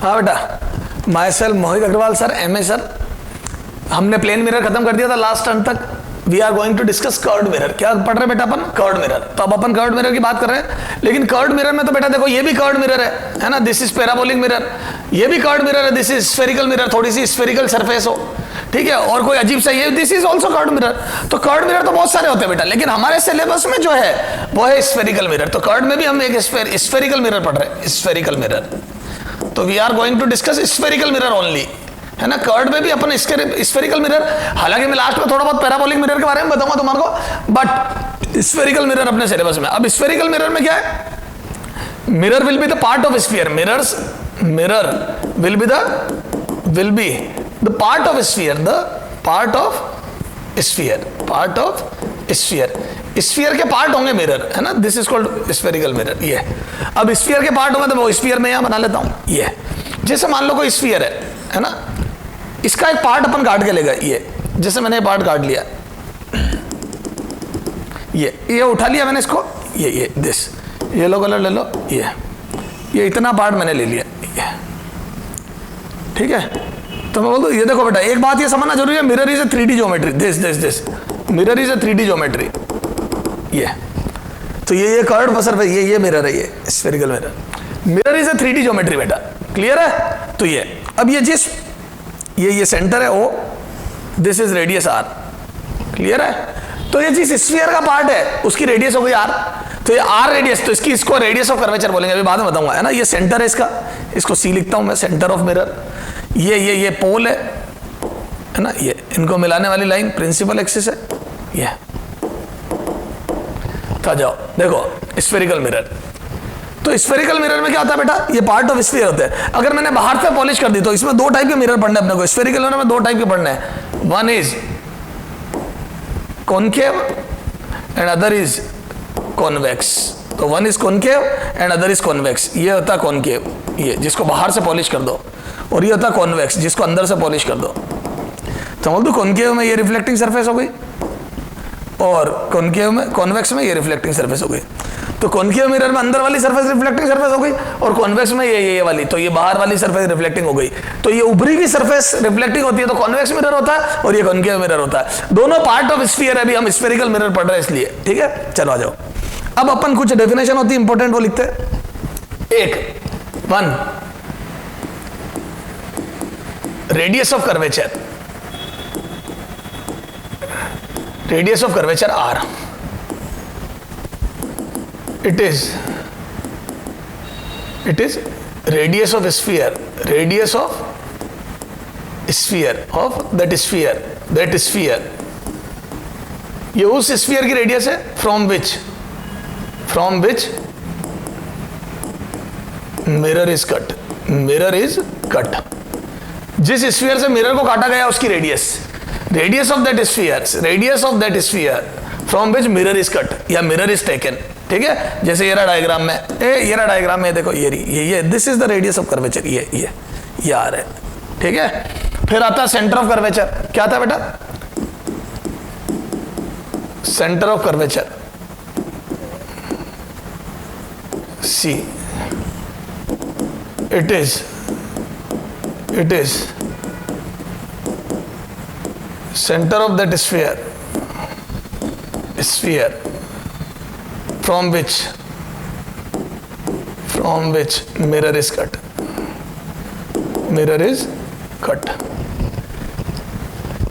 हाँ बेटा, myself Mohit Agarwal sir, MA sir. हमने प्लेन मिरर खत्म कर दिया था लास्ट टर्म तक। We are going to discuss curved mirror. क्या पढ़ रहे बेटा अपन? Curved mirror. तो अब अपन कर्व्ड मिरर की बात कर रहे हैं, लेकिन कर्व्ड मिरर में तो बेटा देखो ये भी कर्व्ड मिरर है ना, दिस इज पैराबोलिक मिरर, ये भी कर्व्ड मिरर है, दिस इज स्फेरिकल मिरर, थोड़ी सी स्फेरिकल सरफेस हो, ठीक है, और कोई अजीब सा ये, this is also curved mirror. तो कर्व्ड मिरर तो बहुत सारे होते हैं बेटा, लेकिन हमारे सिलेबस में जो है वो है स्फेरिकल मिरर। तो कर्व्ड में भी हम एक स्फेरिकल मिरर पढ़ रहे हैं, स्फेरिकल मिरर। तो we are going to discuss spherical mirror only, है ना। कर्व्ड में भी अपन स्फेरिकल मिरर, हालांकि मैं लास्ट में थोड़ा बहुत पैराबोलिक मिरर के बारे में बताऊंगा तुम्हारे को, बट स्फेरिकल मिरर अपने सिलेबस में। अब स्फेरिकल मिरर में क्या है? Mirror will be the part of sphere, mirror will be the part of sphere, part of sphere के पार्ट होंगे मिरर, है ना। This is called spherical mirror. ये अब स्फीयर के पार्ट होंगे, तो वो स्फीयर में यहां बना लेता हूं। ये जैसे मान लो कोई स्फीयर है ना, इसका एक पार्ट अपन काट के लेगा, ये जैसे मैंने पार्ट काट लिया, ये उठा लिया मैंने इसको, ये दिस येलो कलर ले लो, ये इतना पार्ट मैंने ले लिया, ये ठीक है। तो मैं बोल दूं, ये देखो बेटा, एक बात ये समझना जरूरी है, mirror is a 3D geometry, this mirror is a 3D geometry. ये तो ये कर्व्ड सरफेस, ये मिरर है, ये spherical mirror is a 3D geometry बेटा, क्लियर है। तो ये अब ये जिस ये सेंटर है O, this is radius R, clear है। तो ये जिस स्फीयर का पार्ट है उसकी रेडियस हो गई R, तो ये R रेडियस, तो इसको रेडियस ऑफ कर्वेचर बोलेंगे, अभी बाद में बताऊंगा, है ना। ये सेंटर है इसका, इसको C लिखता हूं मैं, सेंटर ऑफ मिरर। ये पोल है ना, ये इनको मिलाने वाली लाइन प्रिंसिपल एक्सिस है, ये। तो जाओ देखो स्फेरिकल मिरर। तो स्फेरिकल मिरर में क्या होता है बेटा? ये पार्ट ऑफ स्फीयर होते हैं। अगर मैंने बाहर से पॉलिश कर दी तो इसमें दो टाइप के मिरर पढ़ने अपने को, स्फेरिकल मिरर में दो टाइप के पढ़ने हैं, one is concave and other is convex. तो one is concave and other is convex. ये होता है कॉनकेव, ये जिसको बाहर से पॉलिश कर दो, और ये होता है कॉन्वेक्स, जिसको अंदर से पॉलिश कर दो। तो बोल दो कॉनकेव में ये रिफ्लेक्टिंग सरफेस हो गई, और कॉनकेव में, कॉन्वेक्स में ये रिफ्लेक्टिंग सरफेस हो गई। तो कॉनकेव मिरर में अंदर वाली सरफेस रिफ्लेक्टिंग सरफेस हो गई, और कॉन्वेक्स में ये वाली, तो ये बाहर वाली सरफेस रिफ्लेक्टिंग हो गई। तो ये उभरी हुई सरफेस रिफ्लेक्टिंग होती है, तो कॉन्वेक्स मिरर होता है, और ये कॉनकेव मिरर होता है। दोनों पार्ट ऑफ स्फीयर है, अभी हम स्फेरिकल मिरर पढ़ रहे हैं इसलिए, ठीक है। चलो आ जाओ, अब अपन कुछ डेफिनेशन होती है इंपॉर्टेंट, वो लिखते हैं। एक, one, radius of curvature, radius of curvature R, it is radius of sphere, radius of that sphere, ये उस स्फीयर की रेडियस है from which mirror is cut, जिस स्फीयर से मिरर को काटा गया उसकी radius of that sphere from which mirror is cut या मिरर इज टेकन, ठीक है। जैसे ये रहा डायग्राम में, देखो ये this is the radius of curvature, ये आ रहा है, ठीक है। फिर आता है सेंटर ऑफ कर्वेचर। क्या आता है बेटा? Centre of curvature C, it is center of that sphere from which mirror is cut,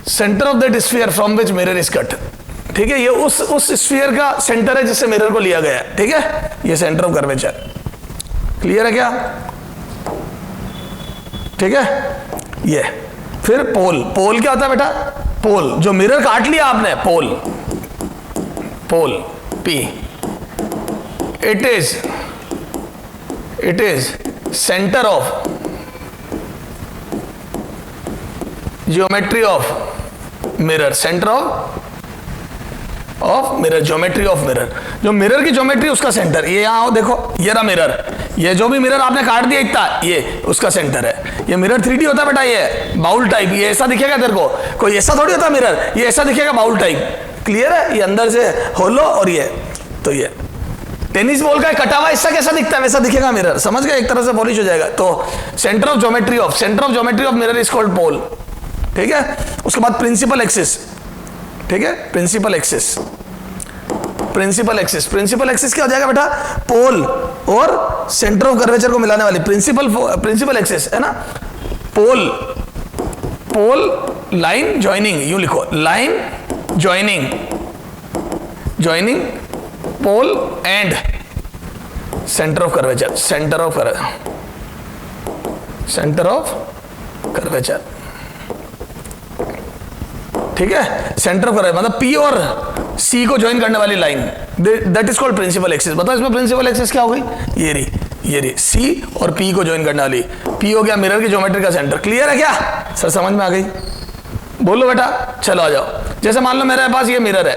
centre of that sphere from which mirror is cut, ठीक है। ये उस स्फीयर का सेंटर है जिससे मिरर को लिया गया है, ठीक है। ये सेंटर ऑफ कर्वेचर, क्लियर है क्या? ठीक है। ये फिर पोल क्या होता है बेटा? पोल, जो मिरर काट लिया आपने, पोल P, it is center of geometry of mirror, center of mirror, geometry of mirror, जो मिरर की ज्योमेट्री उसका सेंटर। ये यहाँ आओ देखो, ये रहा मिरर, ये जो भी मिरर आपने काट दिया इतना, ये उसका सेंटर है। ये मिरर 3D होता है बेटा, ये बाउल टाइप, ये ऐसा दिखेगा तेरे को, कोई ऐसा थोड़ी होता मिरर, ये ऐसा दिखेगा बाउल टाइप, क्लियर है। ये अंदर से होलो और ये, तो ये टेनिस बॉल का कटा हुआ हिस्सा कैसा दिखता है, वैसा दिखेगा मिरर, समझ गए, एक तरह से पॉलिश हो जाएगा। तो centre of geometry of mirror is called pole, ठीक है। उसके बाद प्रिंसिपल एक्सिस, ठीक है, प्रिंसिपल एक्सिस क्या हो जाएगा बेटा, पोल और सेंटर ऑफ कर्वेचर को मिलाने वाली प्रिंसिपल एक्सिस है ना, पोल लाइन ज्वाइनिंग, यू लिखो line joining pole and centre of curvature, centre of curvature, ठीक है। सेंटर ऑफ कर्वेचर मतलब पी और सी को ज्वाइन करने वाली line, that is called principal axis. बताओ इसमें प्रिंसिपल एक्सिस क्या हो गई, ये रही सी और पी को ज्वाइन करने वाली, पी हो गया मिरर की ज्योमेट्री का सेंटर। क्लियर है क्या सर, समझ में आ गई, बोलो बेटा, चलो आ जाओ। जैसे मान लो मेरे पास ये मिरर है,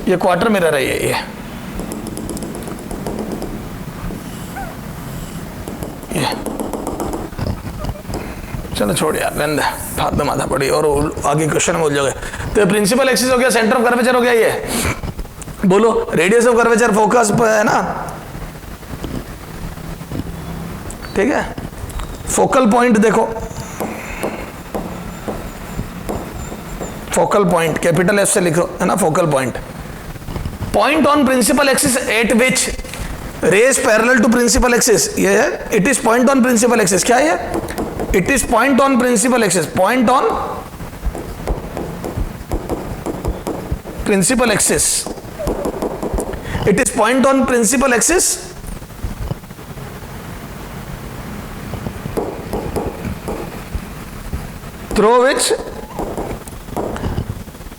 ये क्वार्टर मिरर है, ये चलो छोड़ यार, रहने दे, हाथ में माथा पड़ी और आगे क्वेश्चन बोल जाओगे। तो प्रिंसिपल एक्सिस हो गया, सेंटर ऑफ कर्वेचर हो गया, ये बोलो रेडियस ऑफ कर्वेचर फोकस है ना, ठीक है। फोकल पॉइंट देखो, फोकल पॉइंट कैपिटल एफ से लिखो है ना, focal point on principal axis at which rays parallel to principal axis, ये है, it is point on principal axis, क्या है, it is point on principal axis, point on principal axis, it is point on principal axis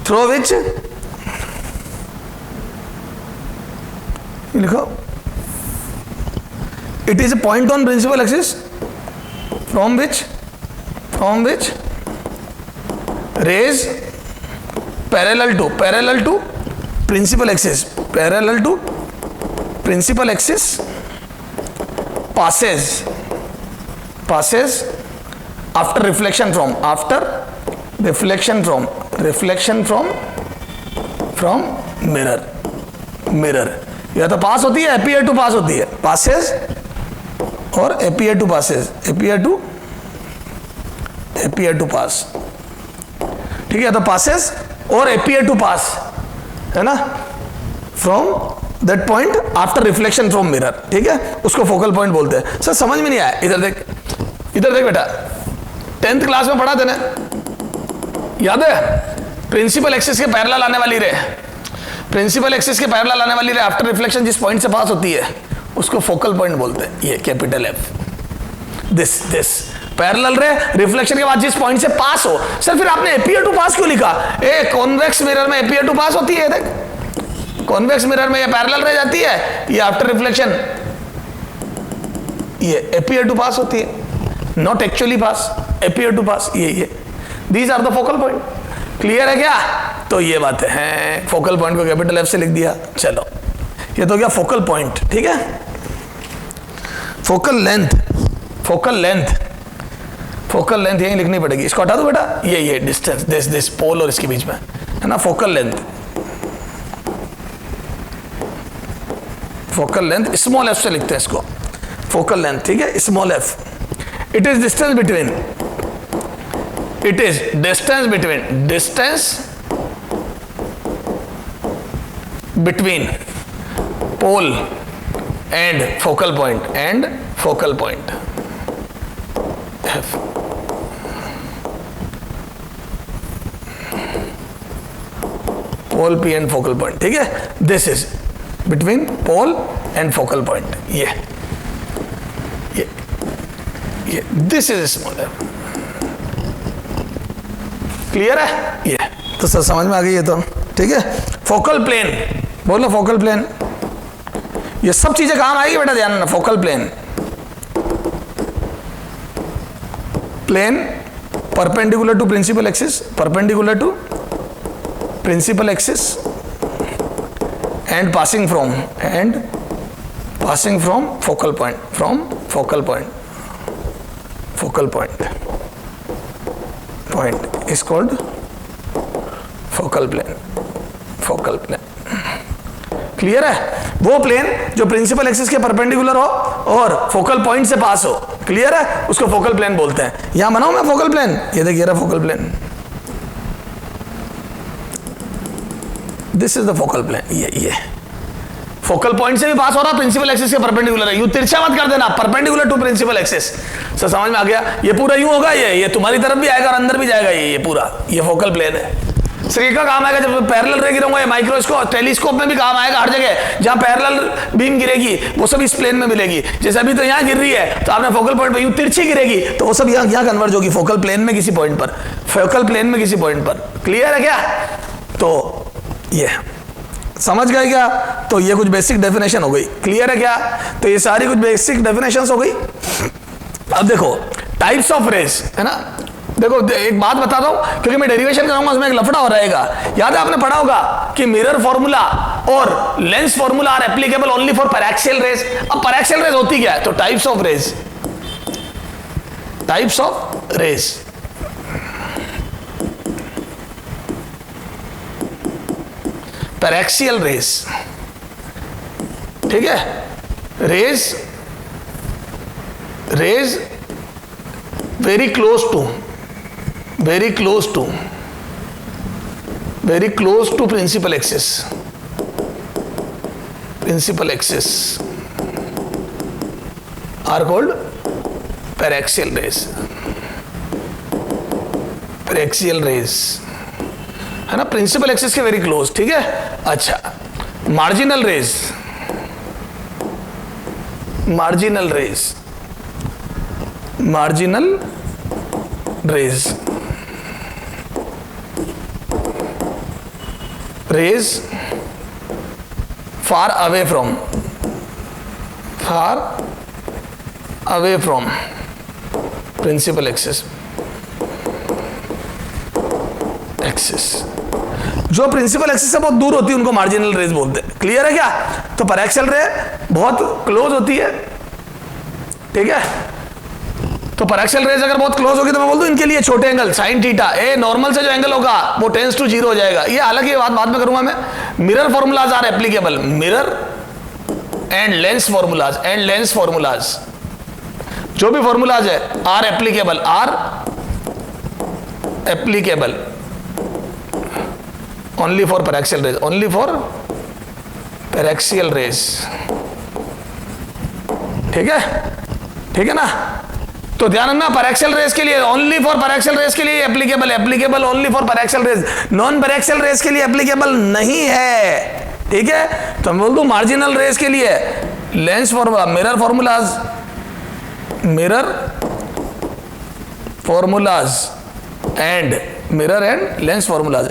through which लिखो, it is a point on principal axis from which rays parallel to principal axis passes after reflection from mirror, या तो पास होती है, appear to पास होती है, passes और appear to passes, appear to pass, ठीक है। तो passes और appear to pass है ना, from that point after reflection from mirror, ठीक है, उसको फोकल पॉइंट बोलते हैं। सर समझ में नहीं आया, इधर देख बेटा, 10th क्लास में पढ़ा देना, याद है, प्रिंसिपल एक्सिस के पैरेलल आने वाली रे, आफ्टर रिफ्लेक्शन जिस पॉइंट से पास होती है उसको फोकल पॉइंट बोलते हैं, ये कैपिटल एफ, दिस पैरेलल रे रिफ्लेक्शन के बाद जिस पॉइंट से पास हो। सर फिर आपने एपियर टू पास क्यों लिखा, कॉन्वेक्स मिरर में एपियर टू पास होती है, देख कॉन्वेक्स मिरर में ये पैरेलल रह जाती है, ये आफ्टर रिफ्लेक्शन ये एपियर टू पास होती है, not actually pass, appear to pass, ये these are the focal point. Clear है क्या, तो ये बातें हैं, फोकल पॉइंट को कैपिटल एफ से लिख दिया। चलो ये तो गया फोकल पॉइंट, ठीक है। फोकल लेंथ यही लिखनी पड़ेगी, इसको हटा दो बेटा, ये डिस्टेंस, दिस पोल और इसके बीच में है ना, फोकल लेंथ स्मॉल एफ से लिखते हैं इसको, फोकल लेंथ, ठीक है, small F. It is distance between pole and focal point F. Pole P and focal point, ठीक है, this is between pole and focal point, ये this is small F. Clear है, ये तो सर समझ में आ गई है, तो ठीक है। फोकल प्लेन, बोलो फोकल प्लेन, ये सब चीजें काम आएगी बेटा, ध्यान रखना। Focal plane perpendicular to principal axis and passing from focal point is called focal plane. Clear है? वो प्लेन जो प्रिंसिपल एक्सिस के परपेंडिकुलर हो और फोकल पॉइंट से पास हो, क्लियर है, उसको फोकल प्लेन बोलते हैं। यहां बनाऊं मैं फोकल प्लेन, ये देखिए रहा focal plane, this is the focal plane, ये फोकल पॉइंट से भी पास हो रहा, प्रिंसिपल एक्सिस के परपेंडिकुलर है। यू तिरछा मत कर देना, perpendicular to principal axis. Sir समझ में आ गया? ये पूरा यूं होगा, ये तुम्हारी तरफ भी आएगा और अंदर भी जाएगा, ये पूरा ये फोकल प्लेन है। सर का काम आएगा जब पैरेलल रे गिरूंगा, ये माइक्रोस्कोप टेलीस्कोप में भी काम आएगा। हर जगह जहां पैरेलल बीम गिरेगी वो सब इस प्लेन में मिलेगी। जैसे अभी तो यहां गिर रही है तो आपने फोकल पॉइंट पर यूं तिरछी गिरेगी तो वो सब यहां कन्वर्ज होगी फोकल प्लेन में किसी पॉइंट पर, फोकल प्लेन में किसी पॉइंट पर। क्लियर है क्या? तो ये समझ गए क्या? तो ये कुछ बेसिक डेफिनेशन हो गई। क्लियर है क्या? तो ये सारी कुछ बेसिक डेफिनेशंस हो गई। अब देखो टाइप्स ऑफ रेज, है ना? देखो एक बात बताता हूं क्योंकि मैं डेरिवेशन कराऊंगा, उसमें एक लफड़ा हो रहेगा। याद है आपने पढ़ा होगा कि मिरर फॉर्मूला और lens formula are applicable only for paraxial rays. अब पैराक्सियल रेज होती क्या है? तो types of rays, types of rays, paraxial rays, ठीक है? Rays very close to principal axis are called paraxial rays, है ना? प्रिंसिपल एक्सिस के वेरी क्लोज, ठीक है? अच्छा, marginal rays, rays far away from principal axis, जो प्रिंसिपल एक्सिस से बहुत दूर होती है उनको मार्जिनल रेज बोलते हैं। क्लियर है क्या? तो पैराक्सियल रे बहुत क्लोज होती है, ठीक है? तो पैराक्सियल रेज अगर बहुत क्लोज होगी तो मैं बोल दूं इनके लिए छोटे angle sine theta a normal से जो एंगल होगा वो टेंस टू 0 हो जाएगा। ये हालांकि ये बात बाद में करूंगा मैं। Mirror formulas are applicable, mirror and lens formulas, जो भी फॉर्मूलाज है are applicable only for paraxial rays, ठीक है ना? तो ध्यान रखना पैराक्सियल रेज के लिए ओनली फॉर पैराक्सियल रेज के लिए applicable only for paraxial rays, non paraxial rays के लिए एप्लीकेबल नहीं है, ठीक है? तो मैं बोल दूं मार्जिनल रेज के लिए lens formula, mirror formulas and mirror and lens formulas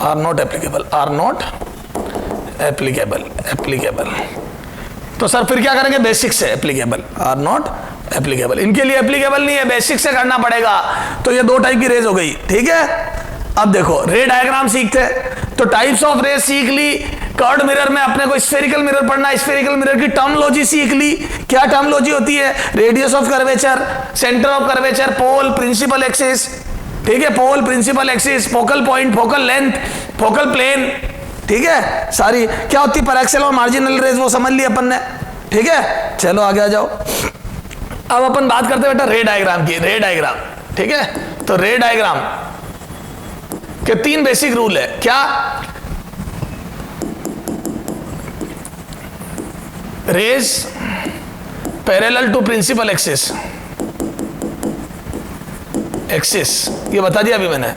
are not applicable. तो सर फिर क्या करेंगे? बेसिक से एप्लीकेबल, आर नॉट एप्लीकेबल, इनके लिए एप्लीकेबल नहीं है, बेसिक से करना पड़ेगा। तो ये दो टाइप की रेज हो गई, ठीक है? अब देखो रे डायग्राम सीखते, तो टाइप्स ऑफ रेज सीख ली। कर्व्ड मिरर में अपने को स्फेरिकल मिरर पढ़ना, स्फेरिकल मिरर की टर्मोलॉजी सीख ली। क्या टर्मोलॉजी होती है? Radius of curvature, centre of curvature, pole, principal axis, ठीक है? Pole, principal axis, focal point, focal length, focal plane, ठीक है? सारी क्या होती है पैराक्सियल और मार्जिनल रेज वो समझ ली अपन ने, ठीक है? चलो आगे आ जाओ। अब अपन बात करते हैं बेटा रे डायग्राम की। रे डायग्राम, ठीक है? तो रे डायग्राम के 3 बेसिक रूल है। क्या? Rays parallel to principal axis, ये बता दिया अभी मैंने।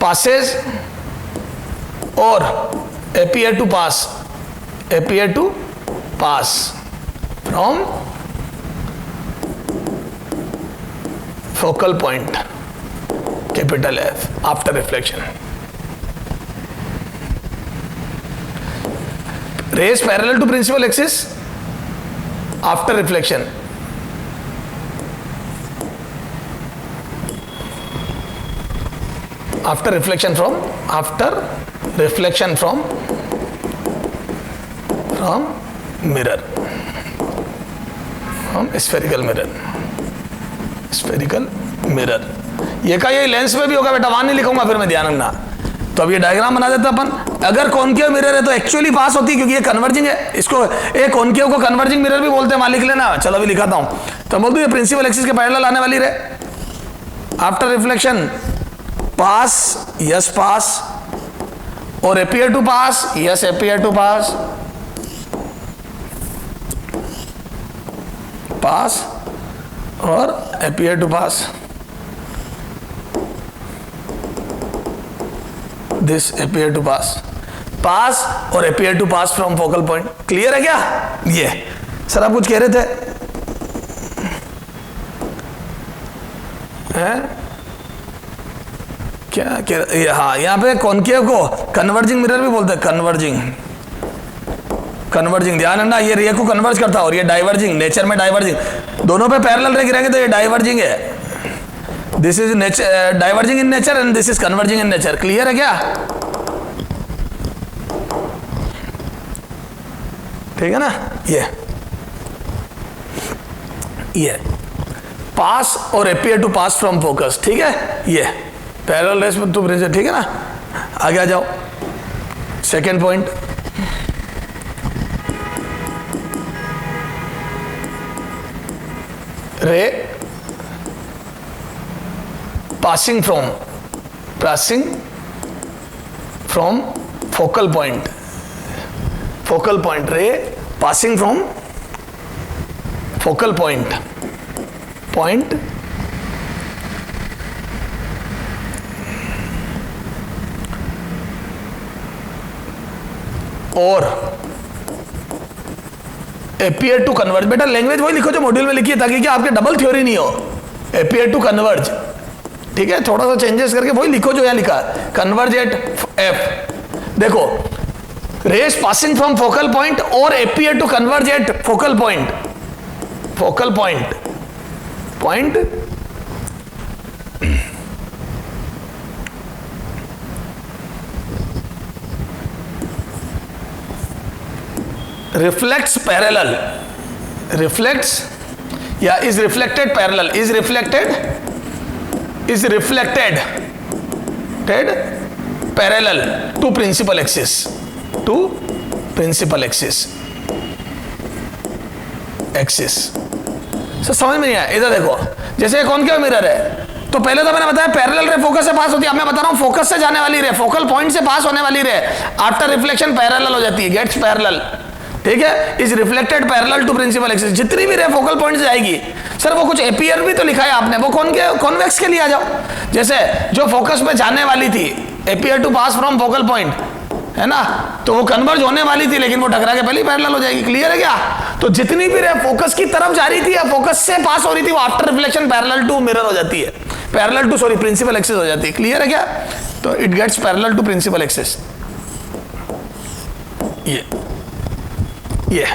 पासेज और appear to pass from focal point capital F after reflection. Rays parallel to principal axis after reflection. After reflection from mirror, from spherical mirror. ये का ये लेंस में भी होगा बेटा, वहां नहीं लिखूंगा फिर मैं, ध्यान रखना। तो अब ये डायग्राम बना देते अपन। अगर कॉनकेव मिरर है तो एक्चुअली पास होती है, क्योंकि ये कन्वर्जिंग है। इसको एक कॉनकेव को कन्वर्जिंग मिरर भी बोलते हैं, वहां लिख लेना। चलो अभी लिखाता हूं। तो बोल दूं ये प्रिंसिपल एक्सिस के पैरेलल आने वाली रहे। After reflection pass, yes pass, और appear to pass, yes appear to pass, pass और appear to pass, this appear to pass, pass और appear to pass from focal point। Clear है क्या? ये सर आप कुछ कह रहे थे हैं? क्या कह रहे? हाँ, यहाँ पे कॉनकेव को कन्वर्जिंग मिरर भी बोलते हैं। कन्वर्जिंग ध्यान रखना, ये रे को कन्वर्ज करता है और ये डाइवर्जिंग, नेचर में डाइवर्जिंग। दोनों पे पैरेलल रे गिरेंगे तो ये डाइवर्जिंग है। This is nature, diverging in nature and this is converging in nature. Clear है क्या? ठीक है ना? ये पास और appear to pass from focus. ठीक है, ये पैरेलल रेस टू प्रिंसिपल। ठीक है ना? आगे आ जाओ। सेकेंड पॉइंट, रे passing from focal point ray passing from focal point और appear to converge। बेटा लैंग्वेज वही लिखो जो मॉड्यूल में लिखी है, ताकि क्या आपके डबल थ्योरी नहीं हो। appear to converge, ठीक है, थोड़ा सा चेंजेस करके वही लिखो जो यहां लिखा है, कन्वर्ज एट एफ। देखो, rays passing from focal point और appear to converge at focal point reflects parallel, reflects या is reflected parallel, is reflected parallel to principal axis, सो समझ में नहीं आया? इधर देखो, जैसे कॉनकेव मिरर है तो पहले तो मैंने बताया पैरेलल रे फोकस से पास होती है। अब मैं बता रहा हूं फोकस से जाने वाली रे, फोकल पॉइंट से पास होने वाली रे, आफ्टर रिफ्लेक्शन पैरेलल हो जाती है, गेट्स पैरेलल। ठीक है, is reflected parallel to principal axis. जितनी भी रे फोकल पॉइंट से जाएगी। सर वो कुछ एपीयर भी तो लिखा है आपने, वो कॉन्वेक्स के लिए आ जाओ। जैसे जो फोकस में जाने वाली थी, appear to pass from focal point, है ना, तो वो कन्वर्ज होने वाली थी, लेकिन वो टकरा के पहले ही पैरेलल हो जाएगी। क्लियर है क्या? तो जितनी भी रे फोकस की तरफ जा रही थी या फोकस से पास हो रही थी, वो after reflection parallel to mirror हो जाती है, parallel to sorry principal axis हो जाती है। क्लियर है क्या? तो it gets parallel to principal axis. ये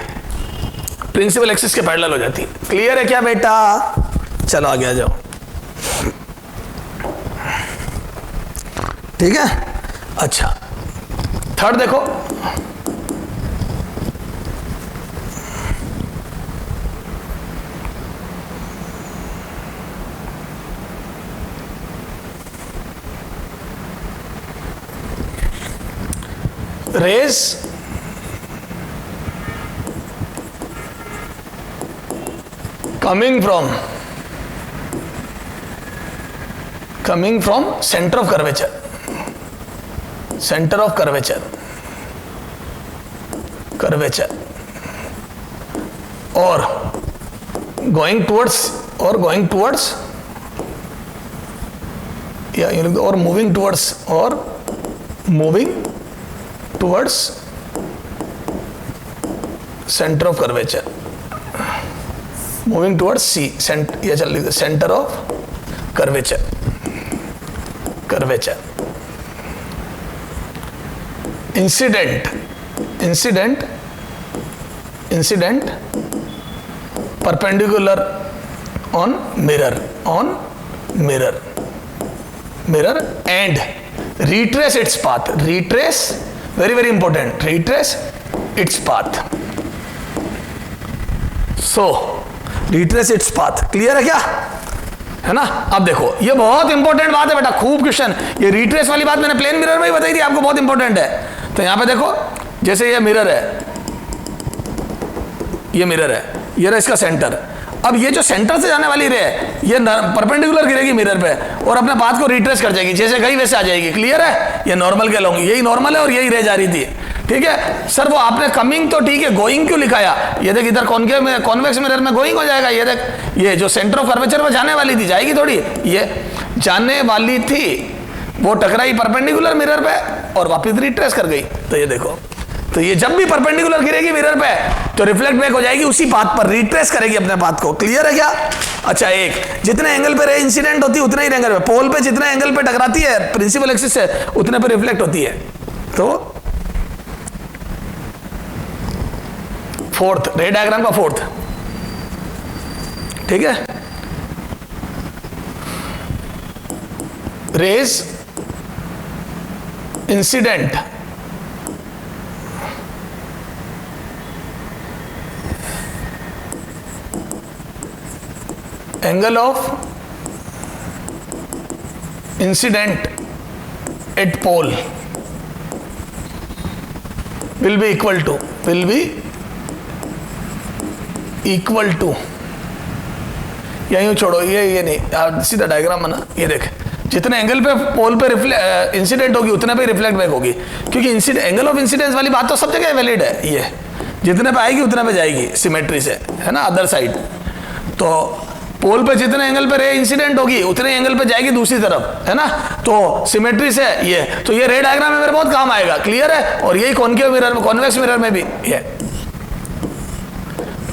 प्रिंसिपल एक्सिस के पैरेलल हो जाती है। क्लियर है क्या बेटा? चलो आगे आ जाओ। ठीक है, अच्छा थर्ड देखो, raise coming from center of curvature or going towards yeah, or moving towards center of curvature, moving towards C, ये चल रही है center of curvature incident perpendicular on mirror and retrace its path, very very important, retrace its path, so retrace its path। Clear है क्या? है ना। अब देखो ये बहुत इंपॉर्टेंट बात है बेटा, खूब क्वेश्चन, ये रिट्रेस वाली बात मैंने प्लेन मिरर में ही बताई थी आपको, बहुत इंपॉर्टेंट है। तो यहां पे देखो जैसे ये मिरर है, ये मिरर है, ये रहा इसका सेंटर। अब ये जो सेंटर से जाने वाली रे है ये परपेंडिकुलर गिरेगी मिरर पे और अपने पाथ को रिट्रेस कर जाएगी, जैसे गई वैसे आ जाएगी। क्लियर है, ये नॉर्मल के लॉन्ग, यही नॉर्मल है और यही रह जा रही थी। ठीक है सर, वो आपने कमिंग तो ठीक है, गोइंग क्यों लिखाया? ये देख इधर कॉन्केव में, कॉन्वेक्स मिरर में गोइंग हो जाएगा। ये देख, ये जो सेंटर ऑफ कर्वेचर में जाने वाली थी, जाएगी थोड़ी, ये जाने वाली थी, वो टकराई परपेंडिकुलर मिरर पे और वापस रिट्रेस कर गई। तो ये देखो, तो ये जब भी परपेंडिकुलर गिरेगी मिरर पे तो रिफ्लेक्ट बैक हो जाएगी उसी पाथ पर, रिट्रेस करेगी अपने पाथ को। क्लियर है क्या? अच्छा, एक जितने एंगल पे रे इंसिडेंट होती है उतने ही एंगल पे, पोल पे जितने एंगल पे टकराती है प्रिंसिपल एक्सिस से उतने पे रिफ्लेक्ट होती है। तो फोर्थ, रे डायग्राम का फोर्थ, ठीक है, raise incident angle of incident at pole will be equal to यहीं छोड़ो, ये नहीं, सीधा डायग्राम बना। ये देख, जितने एंगल पे पोल पे इंसिडेंट होगी उतने पे रिफ्लेक्ट बैक होगी, क्योंकि एंगल ऑफ इंसिडेंस वाली बात तो सब जगह वैलिड है। ये जितने पे आएगी उतने पे जाएगी सिमेट्री से, है ना, अदर साइड। तो पोल पे जितने एंगल पे रे इंसिडेंट होगी उतने एंगल पे जाएगी दूसरी तरफ, है ना। तो सिमेट्री से ये, तो ये रे डायग्राम में मेरे बहुत काम आएगा। क्लियर है, और यही कॉन्केव मिरर में, कॉन्वेक्स मिरर में भी ये,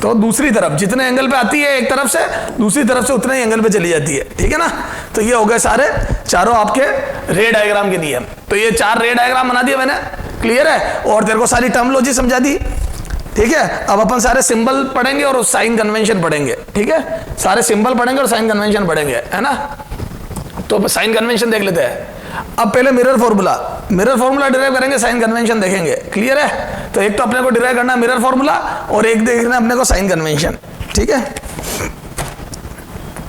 तो दूसरी तरफ जितने एंगल पे आती है एक तरफ से, दूसरी तरफ से उतने ही एंगल पे चली जाती है। ठीक है ना। तो ये हो गए सारे चारों आपके रे डायग्राम के नियम। तो ये 4 रे डायग्राम बना दिए मैंने। क्लियर है, और तेरे को सारी टर्मोलॉजी समझा दी। ठीक है, अब अपन सारे सिंबल पढ़ेंगे और साइन कन्वेंशन पढ़ेंगे। ठीक है, सारे सिंबल पढ़ेंगे और साइन कन्वेंशन पढ़ेंगे, है ना। तो साइन कन्वेंशन देख लेते हैं। अब पहले मिरर फॉर्मूला डिराइव करेंगे, साइन कन्वेंशन देखेंगे। क्लियर है, तो एक तो अपने को डिराइव करना मिरर फॉर्मूला और एक देखना अपने को साइन कन्वेंशन। ठीक है,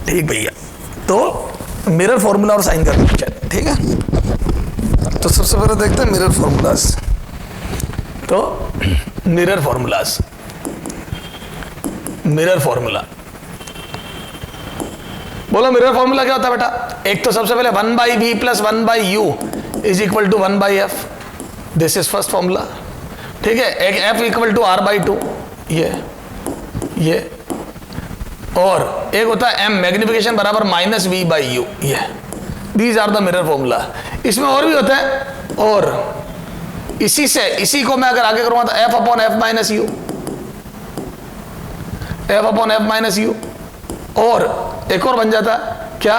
ठीक भैया। तो मिरर फॉर्मूला और साइन कन्वेंशन, ठीक है। तो सबसे पहले देखते हैं मिरर फॉर्मूलाज। तो मिरर फॉर्मूला बोलो, मिरर फॉर्मूला क्या होता है बेटा? एक तो सबसे पहले 1/v + 1/u is equal to 1/f, this is first formula. ठीक है, एक f = r/2, ये और एक होता है m मैग्निफिकेशन बराबर -v/u, ये। These are the mirror formula. इसमें और भी होता है, और इसी को मैं अगर आगे करूंगा तो f/f-u, और एक और बन जाता है क्या,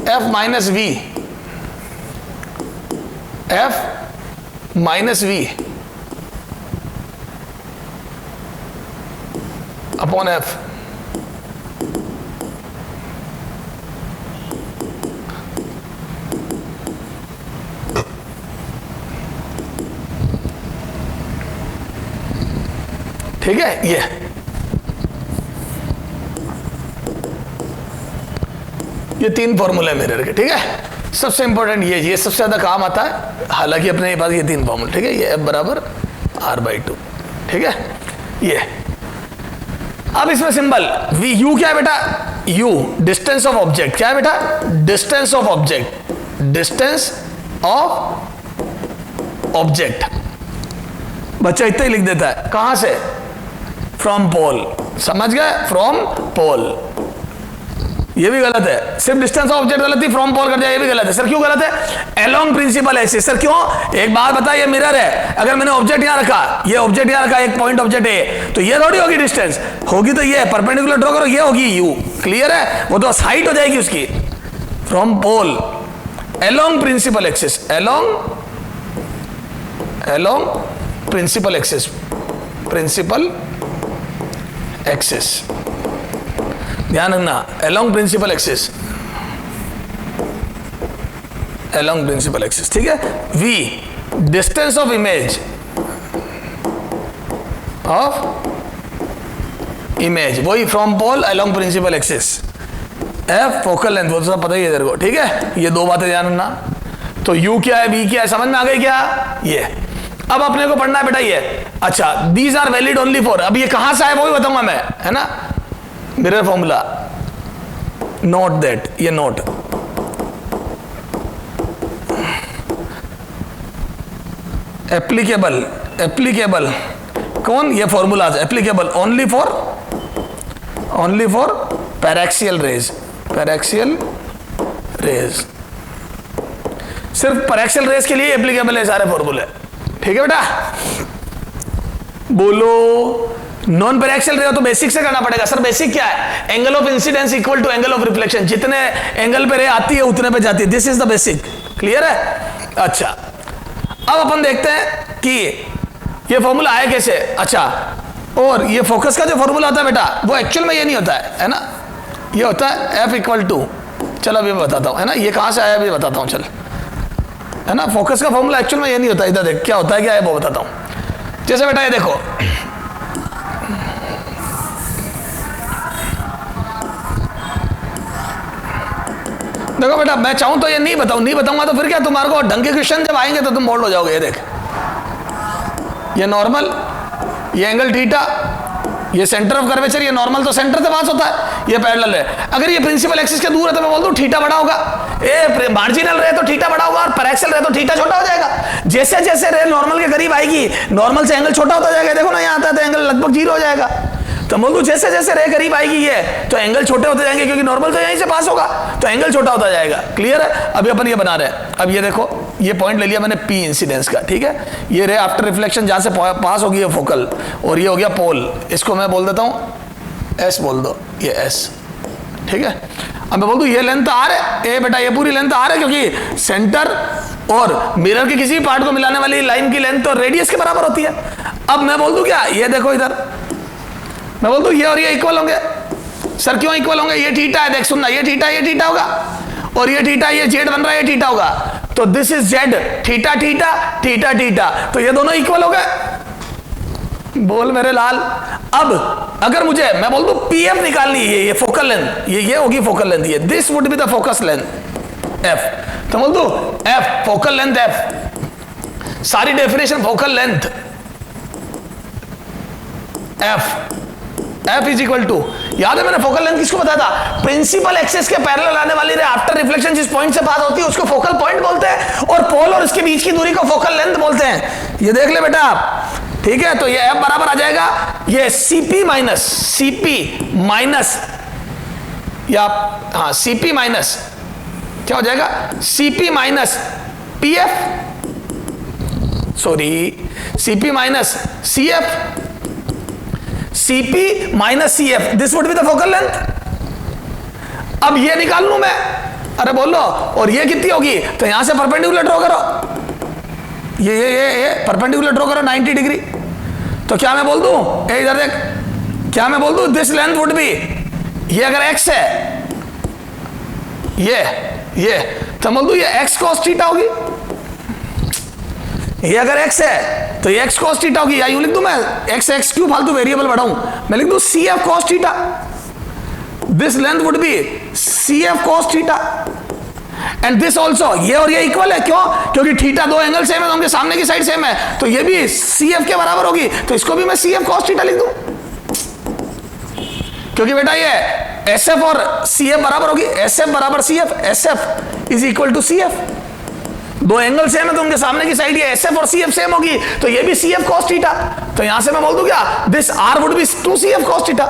f-v अपॉन f। ठीक है, ये 3 फॉर्मूले मिरर के। ठीक है, सबसे इंपॉर्टेंट ये सबसे ज्यादा काम आता है, हालांकि अपने पास ये 3 फॉर्मूले। ठीक है, ये f बराबर r/2। ठीक है, ये। अब इसमें सिंबल u क्या है बेटा? u distance of object. क्या है बेटा? Distance of object. बच्चा इतना ही लिख देता है, कहां से? From pole. समझ गए? From pole. ये भी गलत है, सिर्फ डिस्टेंस ऑफ ऑब्जेक्ट गलत थी, फ्रॉम पोल कर दिया, ये भी गलत है। सर क्यों गलत है? Along principal axis. सर क्यों? एक बात बता, ये मिरर है, अगर मैंने ऑब्जेक्ट यहां रखा, ये ऑब्जेक्ट यहां रखा, एक पॉइंट ऑब्जेक्ट है, तो ये थोड़ी होगी डिस्टेंस, होगी तो ये परपेंडिकुलर ड्रॉ करो, ये होगी u। क्लियर है, वो तो हाइट हो जाएगी उसकी। From pole along principal axis, along principal axis, ध्यान रखना, अलोंग प्रिंसिपल एक्सिस। ठीक है, v डिस्टेंस ऑफ इमेज वही from pole along principal axis. F focal length, वो तो सब पता ही है तेरे को, ठीक है। ये दो बातें ध्यान रखना। तो यू क्या है, बी क्या है, समझ में आ गई क्या? ये अब अपने को पढ़ना है बेटा ये। अच्छा, these are valid only for, अब ये कहां से आए वो भी बताऊंगा मैं, है ना। मिरर फॉर्मूला, नोट दैट, ये नोट एप्लीकेबल, एप्लीकेबल कौन, ये formulas applicable only for paraxial rays, paraxial rays, सिर्फ पैराक्सियल रेज के लिए एप्लीकेबल है सारे फॉर्मूले, ठीक है बेटा। बोलो नॉन पैराक्सियल रे तो बेसिक से करना पड़ेगा। सर बेसिक क्या है? Angle of incidence equal to angle of reflection, जितने एंगल पे रे आती है उतने पे जाती है, this is the basic, clear है। अच्छा, अब अपन देखते हैं कि ये फॉर्मूला आया कैसे। अच्छा, और ये फोकस का जो फॉर्मूला होता है बेटा, वो एक्चुअल में ये नहीं होता है ना, ये होता है एफ इक्वल टू, चलो अभी मैं बताता हूँ, है ना। ये कहाँ से आया अभी बताता हूँ, चल, है ना। फोकस का फॉर्मूला एक्चुअल में ये नहीं होता, इधर देख क्या होता है, क्या है वो बताता हूँ। जैसे बेटा ये देखो, देखो बेटा, मैं चाहूं तो ये नहीं बताऊंगा तो फिर क्या, तुम्हारे को ढंग के क्वेश्चन जब आएंगे तो तुम बोल्ड हो जाओगे। ये देख, ये नॉर्मल, ये एंगल थीटा, ये सेंटर ऑफ कर्वेचर, ये नॉर्मल तो सेंटर से पास होता है, ये पैरेलल है। अगर ये प्रिंसिपल एक्सिस के दूर है तो मैं बोल दूं थीटा बड़ा होगा, ए मार्जिनल रहे तो थीटा बड़ा होगा, और पैरेक्सियल रहे तो थीटा छोटा हो जाएगा। जैसे जैसे रे नॉर्मल के करीब आएगी, नॉर्मल से एंगल छोटा होता जाएगा। देखो ना, यहाँ आता है तो एंगल लगभग 0 हो जाएगा। तो बोल दूं जैसे जैसे रे करीब आएगी ये, तो एंगल छोटे होते जाएंगे, क्योंकि नॉर्मल तो यहीं से पास होगा, तो एंगल छोटा होता जाएगा। क्लियर है। अभी अपन ये बना रहे हैं। अब ये देखो, ये पॉइंट ले लिया मैंने पी इंसिडेंस का, ठीक है। ये रे आफ्टर रिफ्लेक्शन जहां से पास होगी, ये फोकल, और ये हो गया पोल, इसको मैं बोल देता हूं एस, बोल दो ये एस, ठीक है। अब मैं बोल दूं ये लेंथ आर है, ए बेटा ये पूरी लेंथ आर है, क्योंकि सेंटर और मिरर के किसी भी पार्ट को मिलाने वाली लाइन की लेंथ तो रेडियस के बराबर होती है। अब मैं बोल दूं क्या, ये देखो इधर, मैं बोल दूं ये और ये इक्वल होंगे। सर क्यों इक्वल होंगे? ये थीटा है, देख सुनना, ये थीटा होगा, और ये थीटा, ये जेड बन रहा है, ये थीटा होगा, तो this is Z, theta theta theta theta, तो ये दोनों इक्वल हो गए। बोल मेरे लाल। अब अगर मुझे मैं बोल दूं पीएफ निकालनी है, ये फोकल लेंथ, ये होगी फोकल लेंथ, ये this would be the focus length F, तो बोल दूं एफ फोकल लेंथ एफ, सारी definition focal length F is equal to, याद है मैंने फोकल लेंथ किसको बताया था? प्रिंसिपल एक्सिस के पैरेलल आने वाली रे आफ्टर रिफ्लेक्शन जिस पॉइंट से पास होती है उसको फोकल पॉइंट बोलते हैं, और पोल और इसके बीच की दूरी को फोकल लेंथ बोलते हैं। ये देख ले बेटा आप, ठीक है। तो ये एफ बराबर आ जाएगा ये सीपी माइनस या हाँ सीपी माइनस क्या हो जाएगा, CP minus PF, sorry CP minus CF, CP minus CF, this would be the focal length. अब ये निकाल लूं मैं, अरे बोलो, और ये कितनी होगी? तो यहां से परपेंडिकुलर ड्रॉ करो, ये परपेंडिकुलर ड्रॉ करो 90 डिग्री। तो क्या मैं बोल दूं, इधर देख, क्या मैं बोल दूं दिस लेंथ वुड बी, ये अगर x है, ये तो बोल दूं ये x cos थीटा होगी, ये अगर x है तो ये x cos थीटा होगी, या यूं लिख दूं मैं x क्यों फालतू वेरिएबल बढ़ाऊं, मैं लिख दूं CF cos theta, this length would be CF cos theta, and this also, ये और ये इक्वल है, क्यों? क्योंकि थीटा दो एंगल सेम है, तो उनके सामने की साइड सेम है, तो ये भी CF के बराबर होगी, तो इसको भी मैं CF cos थीटा लिख दूं, क्योंकि बेटा ये SF और CF बराबर होगी, SF बराबर CF, SF is equal to CF, दो एंगल सेम है तो उनके सामने की साइड ये SF और CF सेम होगी, तो ये भी CF cos थीटा, तो यहां से मैं बोल दूं क्या, this R would be 2CF cos theta,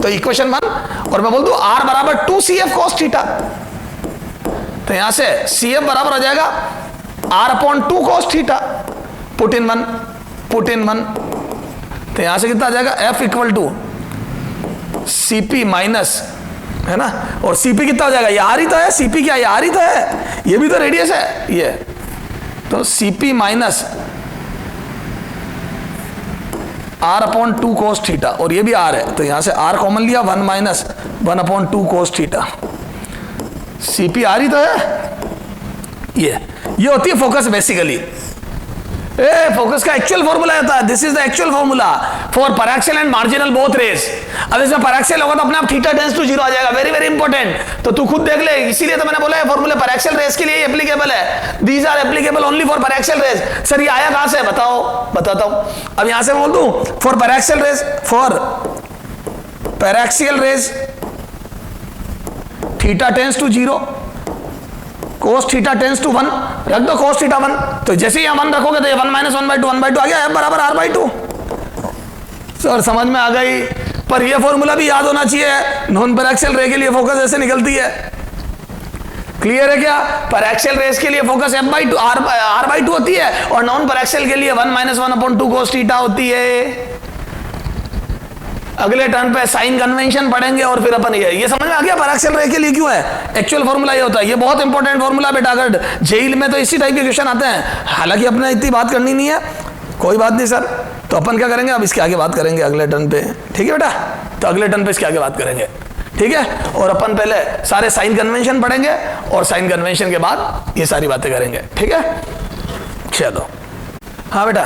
तो इक्वेशन 1, और मैं बोल दूं R बराबर 2CF cos थीटा, तो यहां से CF बराबर हो जाएगा R/2 cos theta, put in 1, तो यहां से कितना आ जाएगा F equal to CP minus, है ना, और CP कितना हो जाएगा, ये R ही तो है, CP क्या, ये R ही तो है, ये भी तो रेडियस है ये, तो CP minus R/2 cos theta, और ये भी R है, तो यहां से R कॉमन लिया, 1 minus 1/2 cos theta, CP R ही तो है, ये होती है फोकस बेसिकली। फोकस का एक्चुअल फॉर्मूला होता है, this is the actual formula for paraxial and marginal both rays. अब इसमें पैराक्सियल होगा तो अपने आप थीटा टेंड्स टू 0 आ जाएगा, वेरी वेरी इंपॉर्टेंट। तो तू खुद देख ले, इसीलिए तो मैंने बोला है फॉर्मूला पैराक्सियल रेस के लिए एप्लीकेबल है, these are applicable only for paraxial rays. Sir ये आया कहां से, बताओ, बताता हूं। अब यहां से बोल दूं for paraxial rays, for paraxial rays theta tends to 0, cos theta tends to 1, रख दो cos थीटा 1, तो जैसे ही 1 रखोगे तो ये 1 माइनस 1/2 1/2 आ गया, F बराबर R/2। सर समझ में आ गई, पर ये फॉर्मूला भी याद होना चाहिए, नॉन पैराक्सियल रे के लिए फोकस ऐसे निकलती है। क्लियर है क्या? पैराक्सियल रेस के लिए फोकस F/2 R/2 होती है और नॉन पैराक्सियल के लिए 1 माइनस 1/2 cos थीटा होती है। अगले टर्न पे साइन कन्वेंशन पढ़ेंगे और फिर अपन ये समझ में आ गया पैराक्सियल रे के लिए क्यों है, एक्चुअल फॉर्मूला ये होता है। ये बहुत इंपॉर्टेंट फॉर्मूला बेटा, अगर जेईल में तो इसी टाइप के क्वेश्चन आते हैं। हालांकि अपने इतनी बात करनी नहीं है, कोई बात नहीं सर। तो अपन क्या करेंगे, अब इसके आगे बात करेंगे अगले टर्न पे, ठीक है बेटा? तो अगले टर्न पे इसके आगे बात करेंगे, ठीक है? और अपन पहले सारे साइन कन्वेंशन पढ़ेंगे और साइन कन्वेंशन के बाद ये सारी बातें करेंगे, ठीक है? चलो हाँ बेटा,